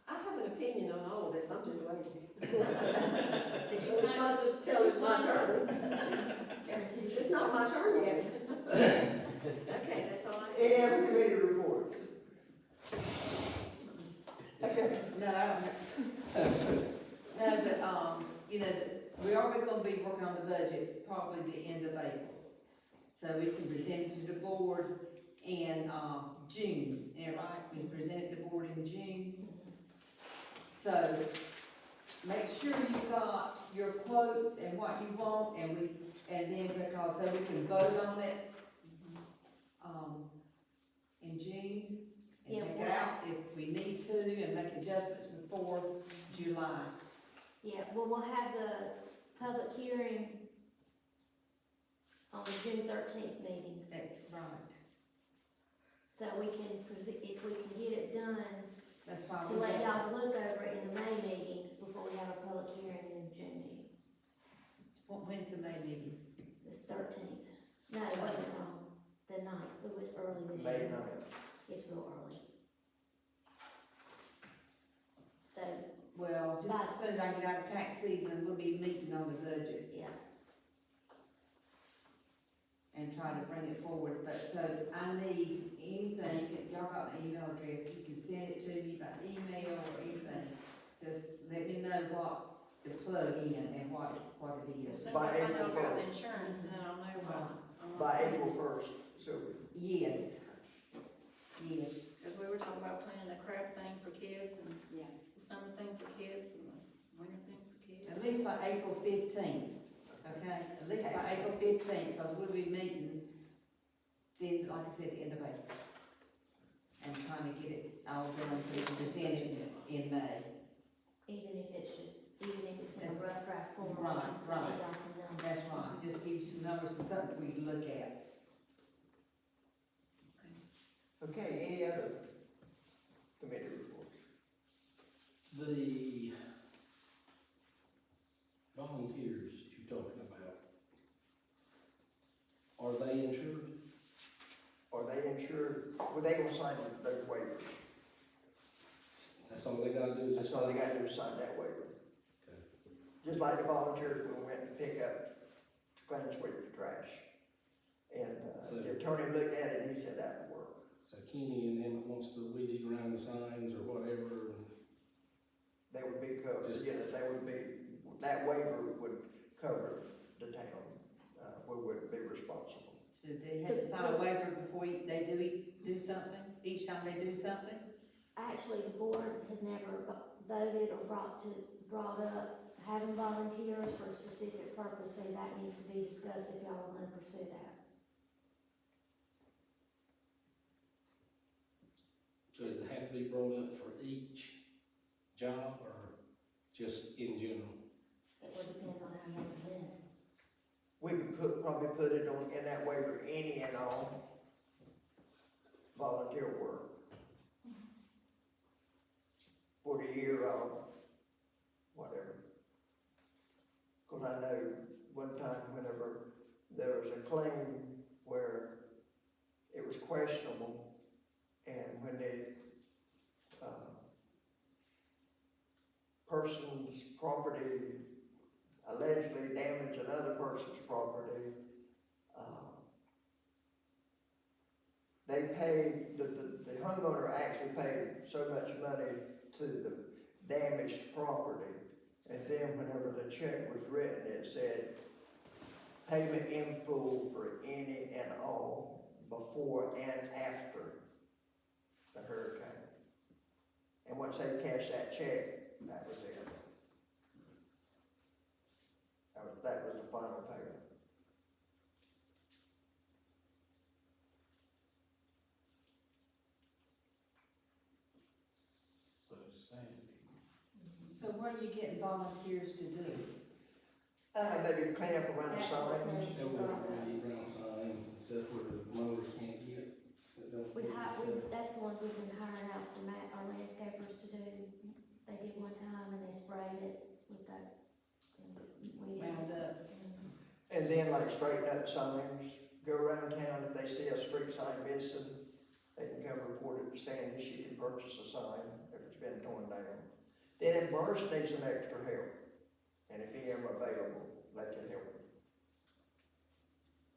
I have an opinion on all of this, I'm just waiting. It's It's not till it's my turn. It's not my turn yet. Okay, that's all I Any have. other committee reports? Okay. No, I don't know. No, but, you know, we are gonna be working on the budget probably the end of April. So we can present it to the board in, June, is that right? We can present it to the board in June. So, make sure you've got your quotes and what you want, and then because so we can vote on it, in June. And Yeah, take it well- out if we need to, and make adjustments before July. Yeah, well, we'll have the public hearing on the June 13th meeting, Right, so we can if we can get it done, that's fine. to let y'all look over it in the May meeting before we have a public hearing in the June meeting, When's the May meeting? the 13th. No, wait, wrong, the 9th, it was early this May year. 9th. It's real early. So, Well, just as soon as I get out of tax season, we'll be meeting on the budget yeah, and try to bring it forward, but so I need anything, if y'all got my email address, you can send it to me by email or anything. Just let me know what to plug in and what it As is. soon as By I find April out about the 1st. insurance, then I'll know what. By April 1st, so Yes. Yes. Because we were talking about planning a craft thing for kids and Yeah. the summer thing for kids and the winter thing for kids. At least by April 15th, okay? At least by April 15th, because we'll be meeting then, like I said, the end of April. And trying to get it all done so we can present it in May. even if it's in a rough draft form. Right, right. Give y'all some numbers. That's right, just give you some numbers and something for you to look at. okay, any other committee reports? The volunteers you're talking about, are they insured? Are they insured? Well, they gonna sign those waivers. That's all they gotta do is That's just. all they gotta do is sign that waiver. Okay. Just like the volunteers, we went to pick up, to clean and sweep the trash. And, the attorney looked at it and he said that would work. So Kenny and them wants to weed eat around the signs or whatever, They would be covered, Just- yeah, they would be, that waiver would cover the town. We wouldn't be responsible. So they have to sign a waiver before they do something, each time they do something? Actually, the board has never voted or brought up having volunteers for a specific purpose, so that needs to be discussed if y'all are gonna pursue that. so does it have to be brought up for each job or just in general? It would depends on how you present it. We could probably put it on, in that waiver, any and all volunteer work for the year of whatever. Cause I know one time whenever there was a claim where it was questionable, and when the, person's property allegedly damaged another person's property, They paid, the homeowner actually paid so much money to the damaged property. And then whenever the check was written, it said, payment in full for any and all before and after the hurricane. And once they cashed that check, that was it. That was the final payment. So Sandy, So what are you getting volunteers to do? Maybe clean up around the That's what's signs. next. And we read around signs and stuff where the mowers can't get, that don't. That's the ones we've been hiring out for our landscapers to do. They did one time and they sprayed it with that. Roundup. And then like straighten up signs, go around town, if they see a street sign missing, they can come report it to Sandy, she can purchase a sign if it's been torn down. Then if Morris needs some extra help, and if he ever available, they can help him.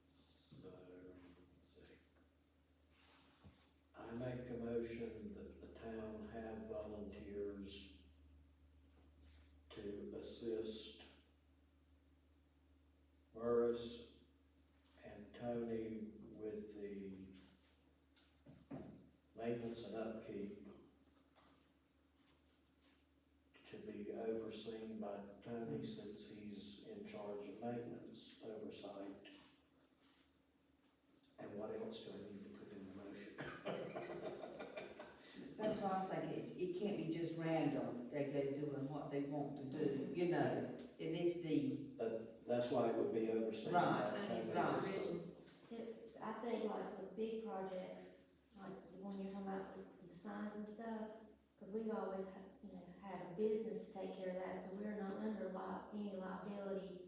so, let's see. I make a motion that the town have volunteers to assist Morris and Tony with the maintenance and upkeep to be overseen by Tony since he's in charge of maintenance oversight. And what else do I need to put in the motion? That's why I'm thinking, it can't be just random, they go doing what they want to do, you know, it needs to be, That's why it would be overseen by Right, Tony. right. I think like with big projects, like the one you're talking about, the signs and stuff, cause we've always had a business to take care of that, so we're not under any liability.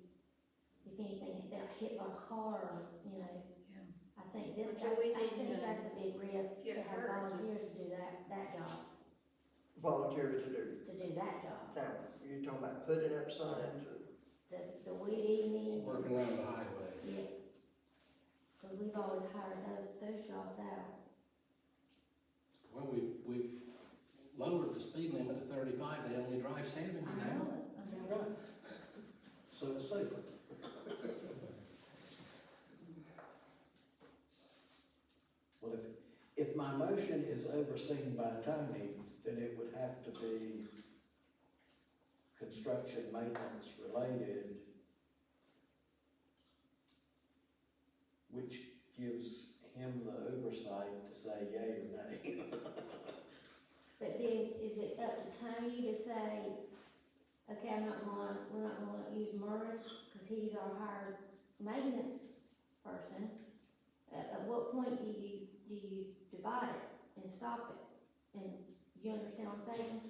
If anything, if they're hit by a car, I think Until we I didn't, think that's a big risk to get have hurt. volunteers to do that job, Volunteers to do that job. that. You're talking about putting up signs or? The weed eating. Working around the highway. Yeah. Cause we've always hired those jobs out. Well, we've lowered the speed limit to 35, they only drive 70 I now. know it, I know it. Right. So it's safer. Well, if my motion is overseen by Tony, then it would have to be construction maintenance related, which gives him the oversight to say yea or nay. But then, is it up to Tony to say, okay, we're not gonna use Morris, cause he's our hired maintenance person? At what point do you divide it and stop it? And you understand what I'm saying?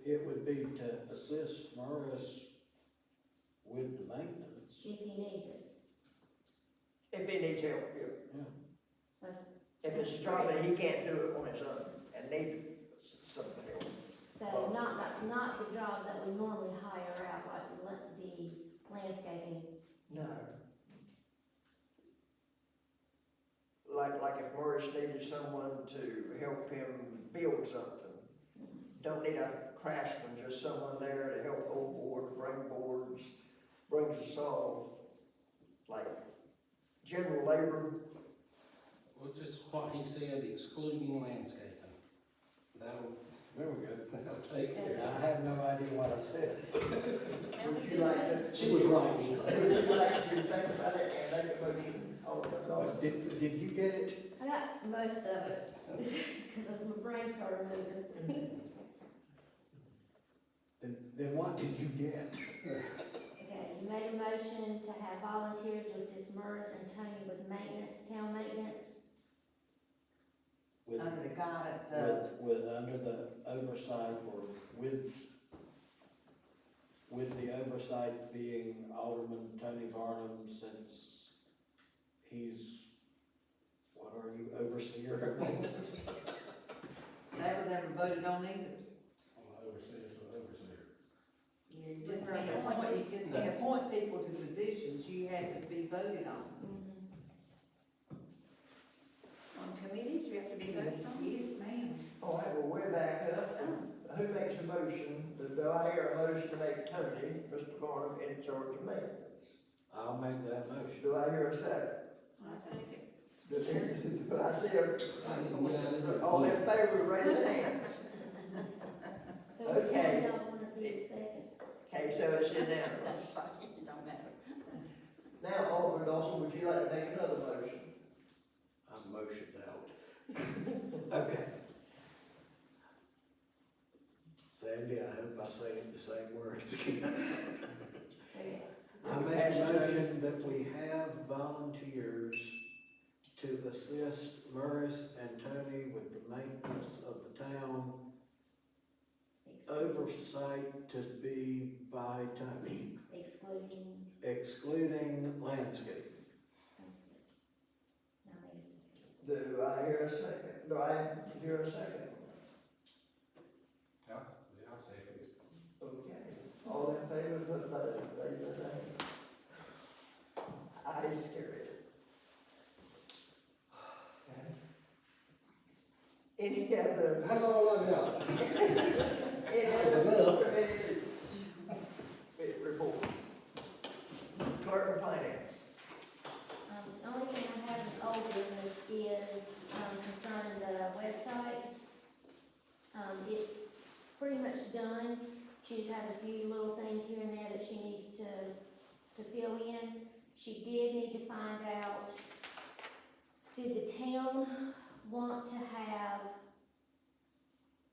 It would be to assist Morris with the maintenance. If he needs it. If he needs help, yeah. Yeah. If it's a job that he can't do it on his own and need some help. So not the jobs that we normally hire out, like the landscaping. No. Like if Morris needed someone to help him build something, don't need a craftsman, just someone there to help hold boards, bring boards, brings the saw, like general labor. Well, just what he said, excluding landscaping. There we go. That'll take care I have no idea what I said. Would you like to? She was right. Would you like to think about it and make a motion on the law? Did you get it? I got most of it, cause my brain started moving. Then what did you get? Okay, you made a motion to have volunteers to assist Morris and Tony with maintenance, town maintenance. With, under the guidance of, under the oversight or with the oversight being Alderman Tony Barnum, since he's, what are you, overseer of maintenance? that was never voted on either. Overseer to overseer. You just can't appoint people to positions, you had to be voted on. Mm-hmm. in charge of maintenance. I'll make that motion. Do I hear a second? I second. Do I see a, all in Yeah. favor, raise your hands. So which one Okay. y'all wanna be the second? Okay, so it's That's unanimous. fine, it don't matter. Now, Alderman Dawson, would you like to make another motion? I'm motioned out. Okay. Sandy, I hope I say the same words again. Okay. I make a motion that we have volunteers to assist Morris and Tony with the maintenance of the town. Oversight to be by Tony, Excluding, excluding landscape. no, wait a second. Do I hear a second? Do I hear a second? Yeah, I'll second it. Okay, all in favor, put by, raise your hand. I scare it. Okay. Any other? That's all I got. Any That's other? enough. Report. Clerk of Finance. The only thing I have in old business is, concerning the website. It's pretty much done. She just has a few little things here and there that she needs to fill in. She did need to find out, did the town want to have,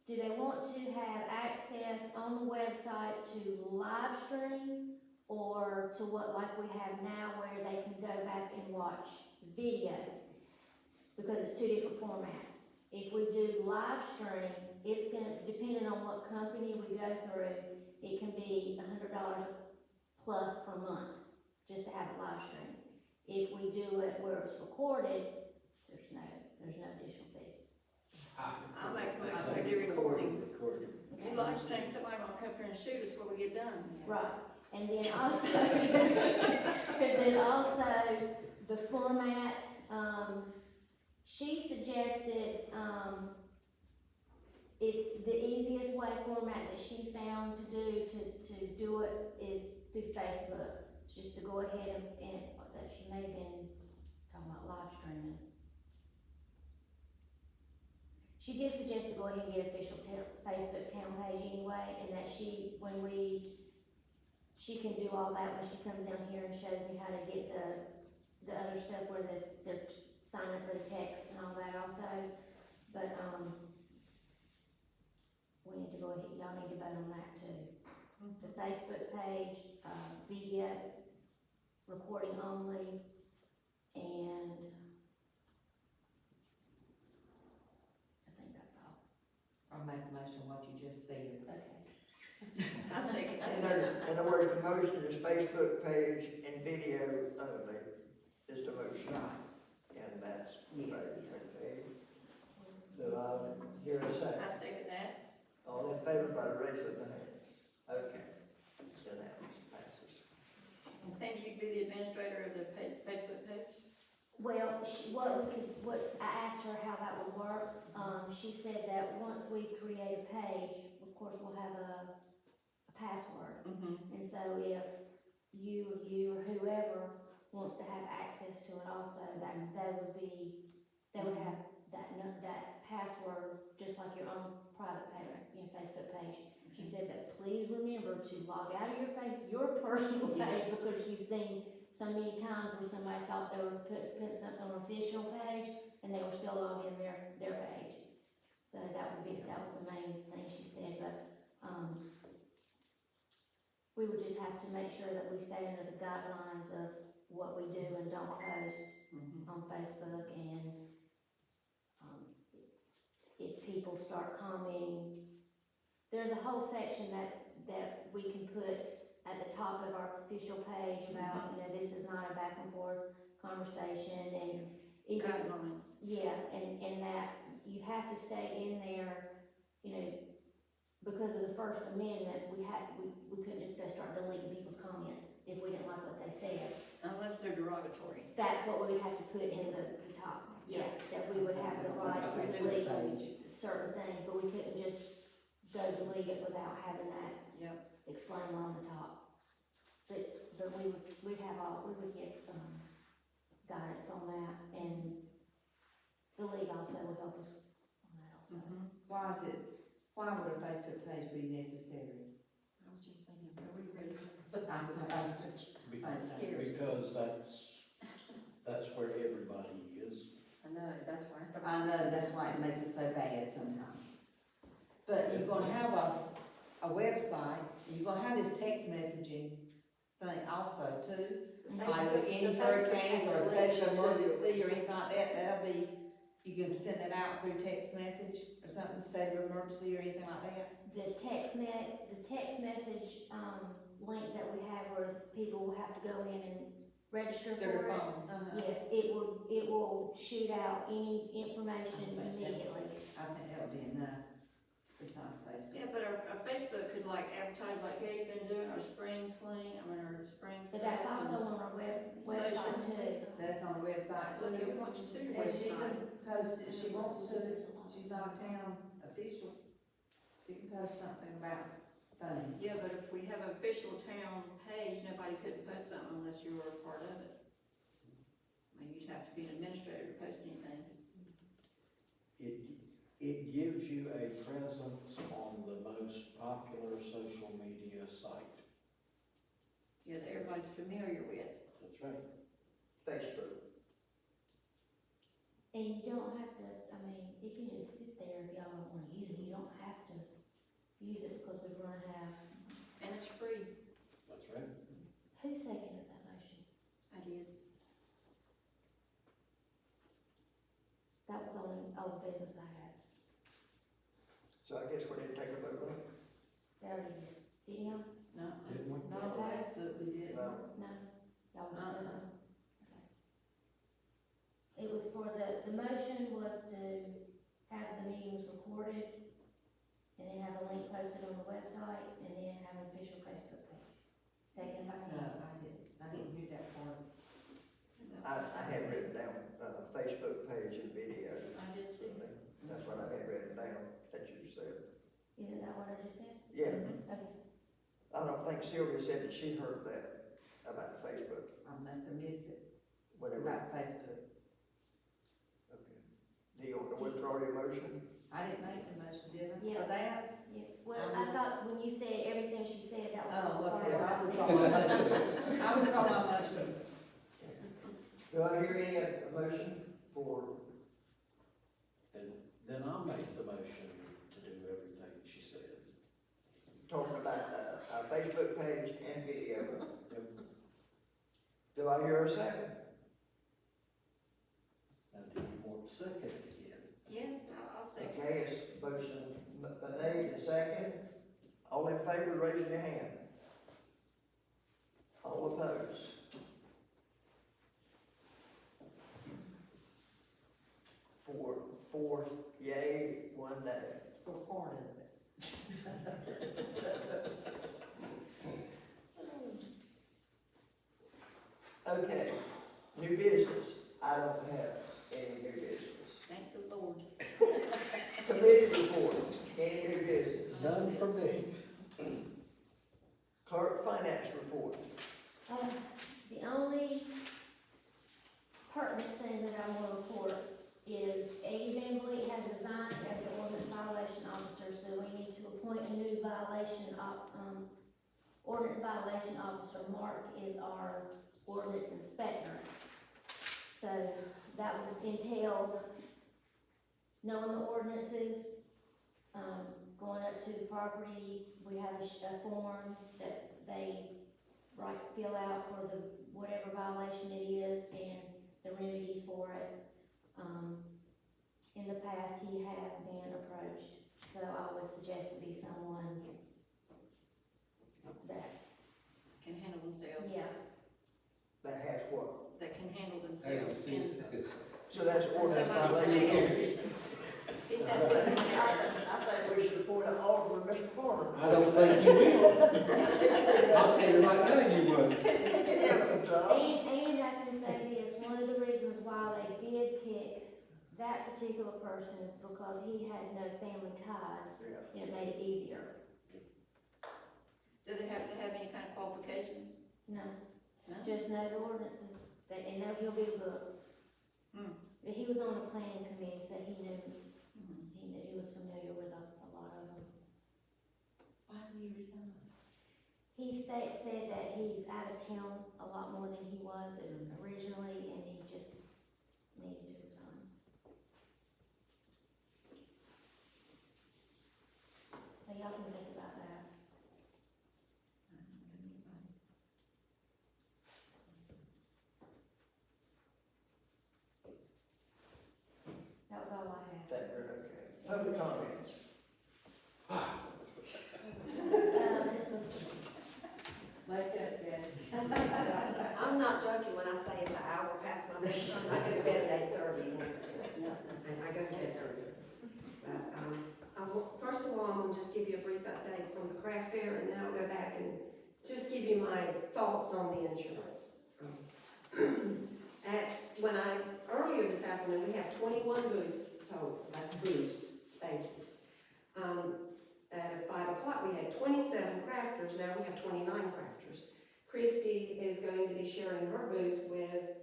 do they want to have access on the website to live stream or to what like we have now where they can go back and watch video? Because it's two different formats. If we do live stream, it's gonna, depending on what company we go through, it can be $100 plus per month just to have it live stream. If we do it where it's recorded, there's no additional fee. I'll make a motion to do recording. Recording. If you live stream, somebody will come up here and shoot us before we get done. Right, and then also, the format, she suggested, is the easiest way format that she found to do it is through Facebook. Just to go ahead and that she may have been talking about live streaming. She did suggest to go ahead and get official Facebook town page anyway, and that she can do all that when she comes down here and shows me how to get the other stuff where they're signing up for the text and all that also. But, we need to go ahead, y'all need to vote on that too. The Facebook page, video, recording only, and I think that's all. I'll make a motion what you just said. Okay. I second In other words, the motion is Facebook page and video only is the motion. Right. And that's, Yes. okay. Do I hear a second? I second that. All in favor by the raise of the hands. Okay. It's unanimous, passes. And Sandy, you be the administrator of the Facebook page? Well, what I asked her how that would work, she said that once we create a page, of course, we'll have a password. Mm-hmm. And so if you or whoever wants to have access to it also, that they would have that password, just like your own private page, Facebook page. She said that please remember to log out of your personal page, Yes. because she's seen so many times where somebody thought they were putting something on an official page, and they were still logged in their page. So that was the main thing she said, but, we would just have to make sure that we stay under the guidelines of what we do and don't post Mm-hmm. on Facebook, and, if people start commenting, there's a whole section that we can put at the top of our official page about, this is not a back and forth conversation, and even, Guidelines. yeah, and that you have to stay in there, because of the First Amendment, we couldn't just go start deleting people's comments if we didn't like what they said. Unless they're derogatory. That's what we would have to put in the top, that we would have the right to delete certain things, but we couldn't just go delete it without having that Yep. exclaimer on the top. But but we'd have we would get, guidance on that, and the league also would help us on that also. Why would a Facebook page be necessary? I was just thinking, are we ready for I- That's scary. Because that's where everybody is. I know, that's why. I know, that's why it makes it so bad sometimes. But you're gonna have a website, you're gonna have this text messaging thing also too. Like with any The Facebook hurricanes or a page state of links you to emergency or your anything like that, that'll be, you can send it out through text message or something, state of emergency or anything like that. The text message, link that we have where people will have to go in and register Through for your it. phone. Yes, it will shoot out any information Okay. immediately. I think that would be enough, besides Facebook. Yeah, but our Facebook could like advertise like Gabe's been doing, our spring fling, our spring So stuff. that's also on our website too. That's on the website Look at too. what you do And she website. can post if she wants to, she's not a town official, she can post something about things. Yeah, but if we have an official town page, nobody could post something unless you were a part of it. I mean, you'd have to be an administrator to post anything. It gives you a presence on the most popular social media site. Yeah, that everybody's familiar with. That's right. Facebook. And you don't have to, I mean, it can just sit there if y'all don't wanna use it, you don't have to use it because we're gonna have, And it's free. That's right. who seconded that motion? I did. That was the only old business I had. So I guess we didn't take a vote on it? They already did, didn't y'all? No, Didn't we? not on Facebook, we did. No. No? Y'all were Uh-uh. still? Okay. It was for the motion was to have the meetings recorded, and then have a link posted on the website, and then have an official Facebook page. Second by No, Tim. I didn't hear that part. I had written down, Facebook page and video. I did too. That's what I had written down, that you said. Isn't that what I just said? Yeah, Okay. I don't think Sylvia said that she heard that about the Facebook, I must have missed it, whatever. about Facebook. Okay. Do you want to withdraw your motion? I didn't make the motion, did I? Yeah. For that? Yeah, well, I thought when you said everything she said, that was. Oh, part okay, of what I I withdraw said. my motion. I withdraw my motion. Do I hear any motion for, Then I'll make the motion to do everything she said. talking about, our Facebook page and video? Yep. Do I hear a second? Now, do you want to second it again? Yes, I'll second. Okay, it's motion made and second. All in favor, raise your hand. All opposed? Four yea, 1 nay. For part of it. Okay, new business. I don't have any new business. Thank the Lord. Committee reports, any new business? None for me. Clerk finance report. The only pertinent thing that I want to report is Eddie Van Vliet has resigned as the ordinance violation officer, so we need to appoint a new ordinance violation officer. Mark is our ordinance inspector. So that would entail knowing the ordinances, going up to the property. We have a form that they fill out for the, whatever violation it is and the remedies for it. In the past, he has been approached, so I would suggest it be someone that, Can handle themselves. yeah. That has what? That can handle As a themselves. citizen, So that's ordinance Somebody violation. says. He I said, think we should appoint an alderman, Mr. Farmer. I don't think you will. I'll tell you right now you won't. And I can say this, one of the reasons why they did pick that particular person is because he had no family ties, and it made it easier. do they have to have any kind of qualifications? No, No? just no ordinances, and no, he'll be booked. Hmm. But he was on the planning committee, so he knew, Mhm. he was familiar with a lot of them. Why do you resign? He said that he's out of town a lot more than he was originally, and he just needed to resign. So y'all can think about that. That was all I had. That, okay. Public comments. Make up, Dad. I'm not joking when I say it's an hour past my bedtime. I go to bed at 8:30 yesterday. And I go to bed early. But, first of all, I'm gonna just give you a brief update on the craft fair, and then I'll go back and just give you my thoughts on the insurance. Earlier this afternoon, we have 21 booths total, that's booths, spaces. At 5 o'clock, we had 27 crafters, now we have 29 crafters. Christy is going to be sharing her booth with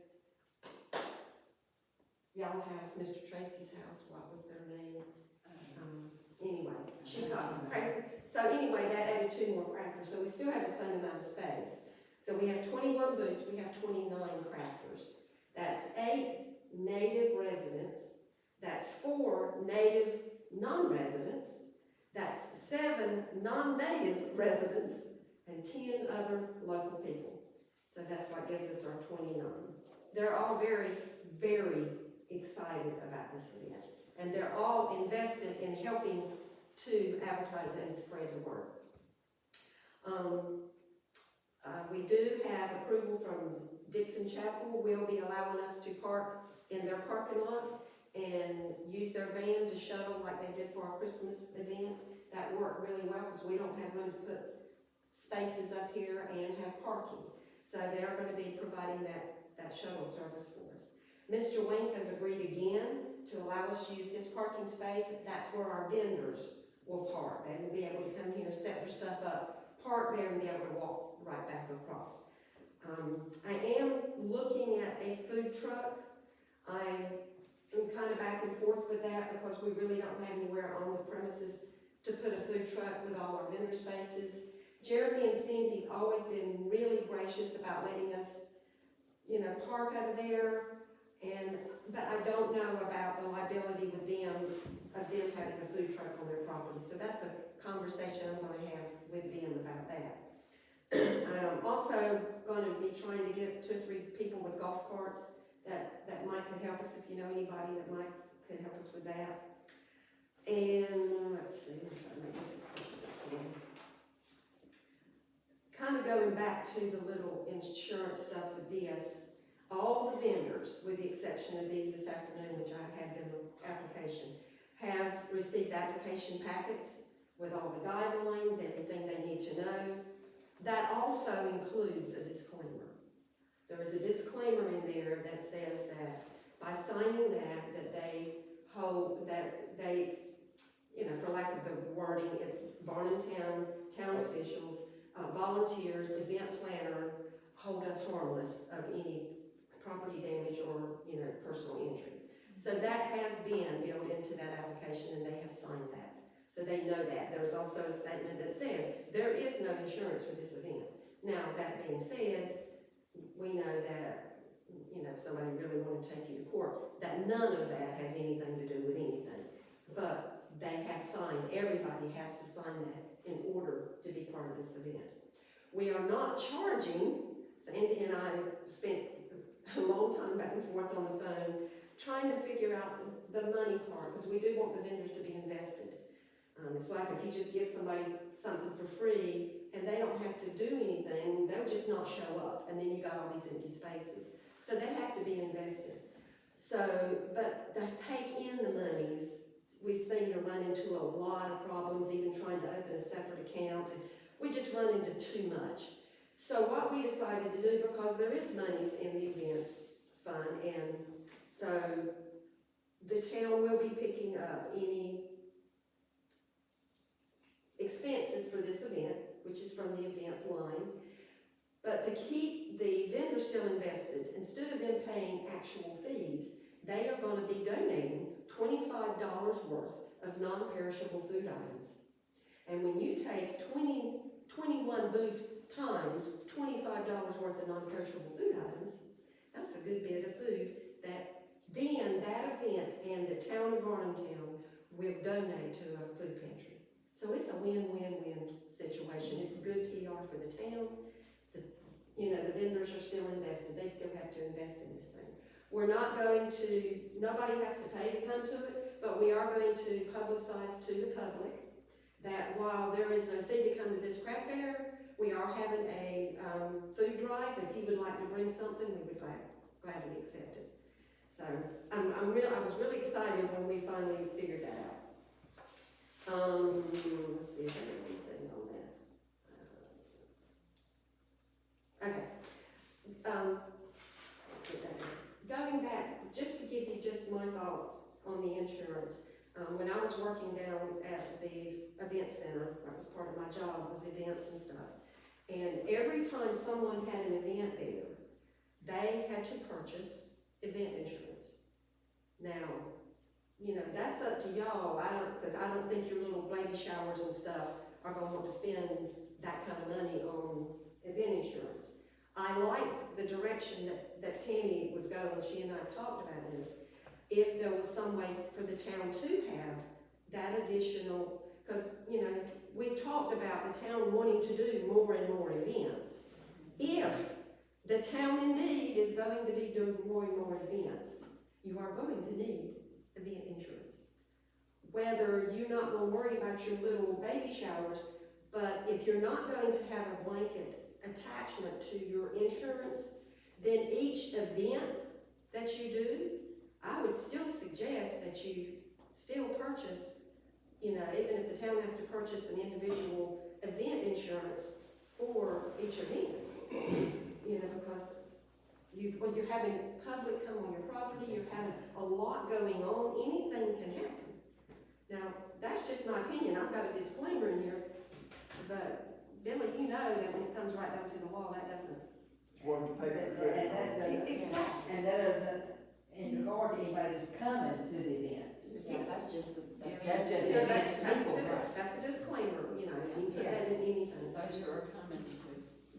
Y'all House, Mr. Tracy's house, what was their name? Anyway, she got so anyway, that added 2 more crafters, so we still have the same amount of space. So we have 21 booths, we have 29 crafters. That's 8 native residents, that's 4 native non-residents, that's 7 non-native residents, and 10 other local people. So that's what gives us our 29. They're all very, very excited about this event, and they're all invested in helping to advertise and spread the word. We do have approval from Dixon Chapel. Will be allowing us to park in their parking lot and use their van to shuttle like they did for our Christmas event. That worked really well because we don't have room to put spaces up here and have parking. So they're going to be providing that shuttle service for us. Mr. Wink has agreed again to allow us to use his parking space. That's where our vendors will park. They will be able to come here, set their stuff up, park there, and be able to walk right back across. I am looking at a food truck. I am kind of back and forth with that because we really don't have anywhere on the premises to put a food truck with all our vendor spaces. Jeremy and Cindy's always been really gracious about letting us, park over there. But I don't know about the liability with them, of them having a food truck on their property. So that's a conversation I'm going to have with them about that. I'm also going to be trying to get 2 or 3 people with golf carts that Mike could help us, if you know anybody that Mike could help us with that. And let's see, I'm trying to make this as quick as I can. Kind of going back to the little insurance stuff with this, all the vendors, with the exception of these this afternoon, which I had them application, have received application packets with all the guidelines, everything they need to know. That also includes a disclaimer. There is a disclaimer in there that says that by signing that they hold, that they, for lack of the wording, it's Varnum town officials, volunteers, event planner, hold us harmless of any property damage or, personal injury. So that has been built into that application, and they have signed that. So they know that. There's also a statement that says there is no insurance for this event. Now, that being said, we know that, if somebody really wanted to take you to court, that none of that has anything to do with anything. But they have signed, everybody has to sign that in order to be part of this event. We are not charging. Sandy and I spent a long time back and forth on the phone trying to figure out the money part, because we do want the vendors to be invested. It's like if you just give somebody something for free and they don't have to do anything, they'll just not show up, and then you got all these empty spaces. So they have to be invested. So, but to take in the monies, we seem to run into a lot of problems, even trying to open a separate account. We just run into too much. So what we decided to do, because there is monies in the events fund, and so the town will be picking up any expenses for this event, which is from the events line. But to keep the vendors still invested, instead of them paying actual fees, they are gonna be donating $25 worth of non-perishable food items. And when you take 21 booths times $25 worth of non-perishable food items, that's a good bit of food that then that event and the town of Varnumtown will donate to a food pantry. So it's a win-win-win situation. It's good PR for the town. The vendors are still invested. They still have to invest in this thing. We're not going to, nobody has to pay to come to it, but we are going to publicize to the public that while there is no fee to come to this craft fair, we are having a food drive. If you would like to bring something, we would gladly accept it. So I was really excited when we finally figured that out. Let's see if I have anything on that. Okay. Going back, just to give you just my thoughts on the insurance. When I was working down at the event center, that was part of my job, was events and stuff. And every time someone had an event there, they had to purchase event insurance. Now, that's up to y'all. Because I don't think your little baby showers and stuff are gonna want to spend that kind of money on event insurance. I liked the direction that Tammy was going. She and I talked about this. If there was some way for the town to have that additional, because, we've talked about the town wanting to do more and more events. If the town in need is going to be doing more and more events, you are going to need event insurance. Whether you're not going to worry about your little baby showers, but if you're not going to have a blanket attachment to your insurance, then each event that you do, I would still suggest that you still purchase, even if the town has to purchase an individual event insurance for each event. Because when you're having public come on your property, you're having a lot going on, anything can happen. Now, that's just my opinion. I've got a disclaimer in here, but Billy, you know that when it comes right down to the law, that doesn't. It's one to pay for And credit. that doesn't, Exactly. and that doesn't, in regard to anybody that's coming to the event. Yeah, that's just the. That's just- You know, people, right. that's the disclaimer, you can put that in anything. Those who are coming to.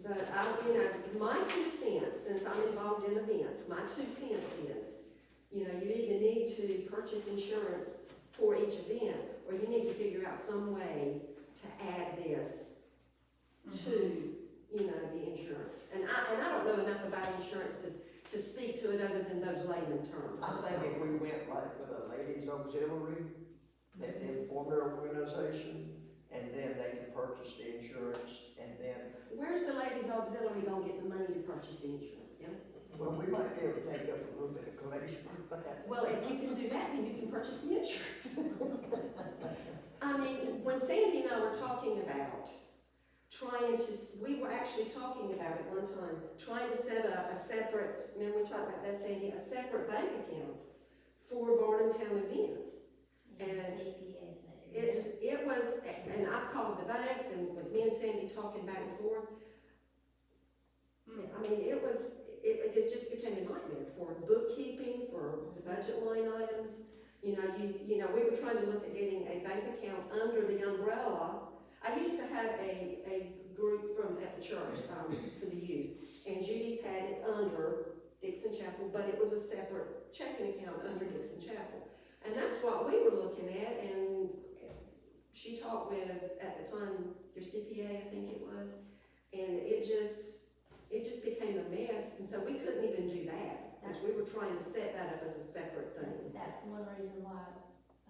But my 2 cents, since I'm involved in events, my 2 cents is, you either need to purchase insurance for each event, or you need to figure out some way to add this to, the insurance. And I don't know enough about insurance to speak to it other than those layman terms. I think if we went like with a ladies auxiliary, that they form their organization, and then they can purchase the insurance, and then, Where's the ladies auxiliary gonna get the money to purchase the insurance, yeah? well, we might be able to take up a little bit of collection for that. Well, if you can do that, then you can purchase the insurance. When Sandy and I were talking about we were actually talking about it one time, trying to set up a separate, remember we talked about that, Sandy, a separate bank account for Varnumtown events. And it was, and I've called the banks, and with me and Sandy talking back and forth, it just became a nightmare for bookkeeping, for the budget line items. We were trying to look at getting a bank account under the umbrella. I used to have a group at the church for the youth, and Judy had it under Dixon Chapel, but it was a separate checking account under Dixon Chapel. And that's what we were looking at, and she talked with, at the time, your CPA, I think it was, and it just became a mess, and so we couldn't even do that, because we were trying to set that up as a separate thing. That's one reason why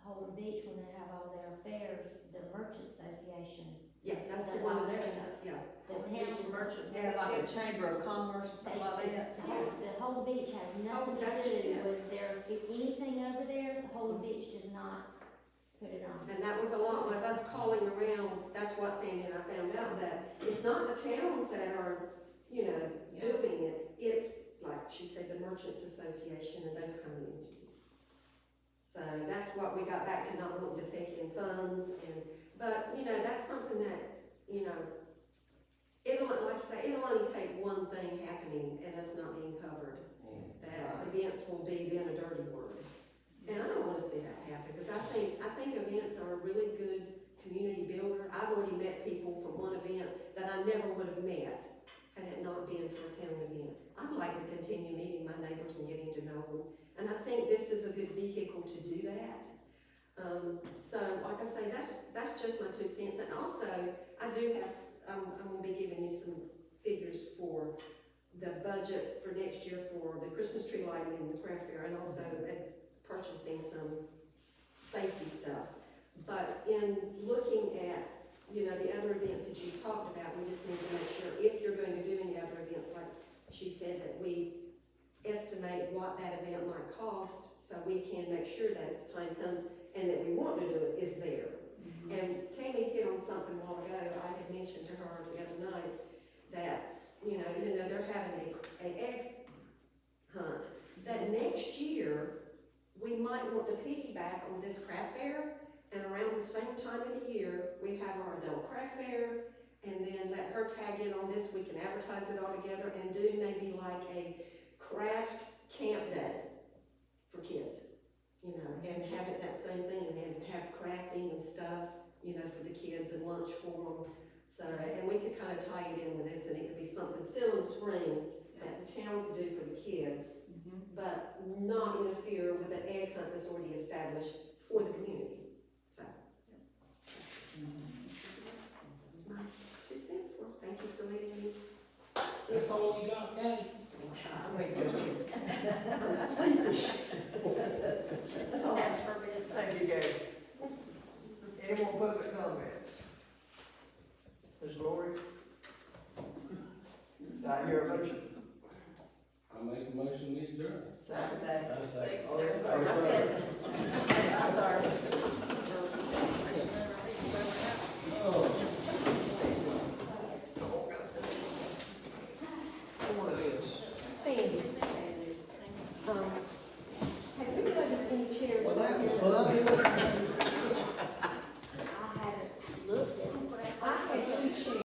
Holden Beach, when they have all their affairs, the Merchant Association. Yeah, that's does one all of the their things, stuff. yeah. The town, Merchants. Yeah, like a chamber of commerce or something like that. the Holden Beach has nothing that's to just do it. with if anything over there, the Holden Beach does not put it on. And that was a lot of us calling around, that's what Sandy and I found out, that it's not the towns that are, doing it. It's, like she said, the Merchants Association and those kind of entities. So that's what we got back to, not wanting to take in funds, but, that's something that, it'll, like I say, it'll only take one thing happening and us not being covered. That events will be then a dirty word. And I don't wanna see that happen, because I think events are a really good community builder. I've already met people from one event that I never would have met had it not been for a town event. I'd like to continue meeting my neighbors and getting to know them, and I think this is a good vehicle to do that. So, like I say, that's just my 2 cents, and also, I do have, I'm gonna be giving you some figures for the budget for next year for the Christmas tree lighting and the craft fair, and also purchasing some safety stuff. But in looking at, you know, the other events that you talked about, we just need to make sure, if you're going to do any other events, like she said, that we estimate what that event might cost, so we can make sure that if the time comes and that we want to do it, is there. And Tammy hit on something a while ago. I had mentioned to her the other night that, you know, even though they're having a egg hunt, that next year, we might want to piggyback on this craft fair, and around the same time of the year, we have our adult craft fair, and then let her tag in on this, we can advertise it all together, and do maybe like a craft camp day for kids, you know, and have it that same thing, and have crafting and stuff, you know, for the kids, and lunch for them. So, and we could kind of tie it in with this, and it could be something still in the spring that the town could do for the kids, but not interfere with an egg hunt that's already established for the community. So, that's my 2 cents. Well, thank you for letting me. That's all you got, Patty? I'm ready to go to bed. I'm sleepy. That's all. Ask for a minute. Thank you, Gabe. Any more public comments? Ms. Lori? Do I hear a motion? I make a motion, we adjourn. Second. I say. All in favor? I said, I'm sorry.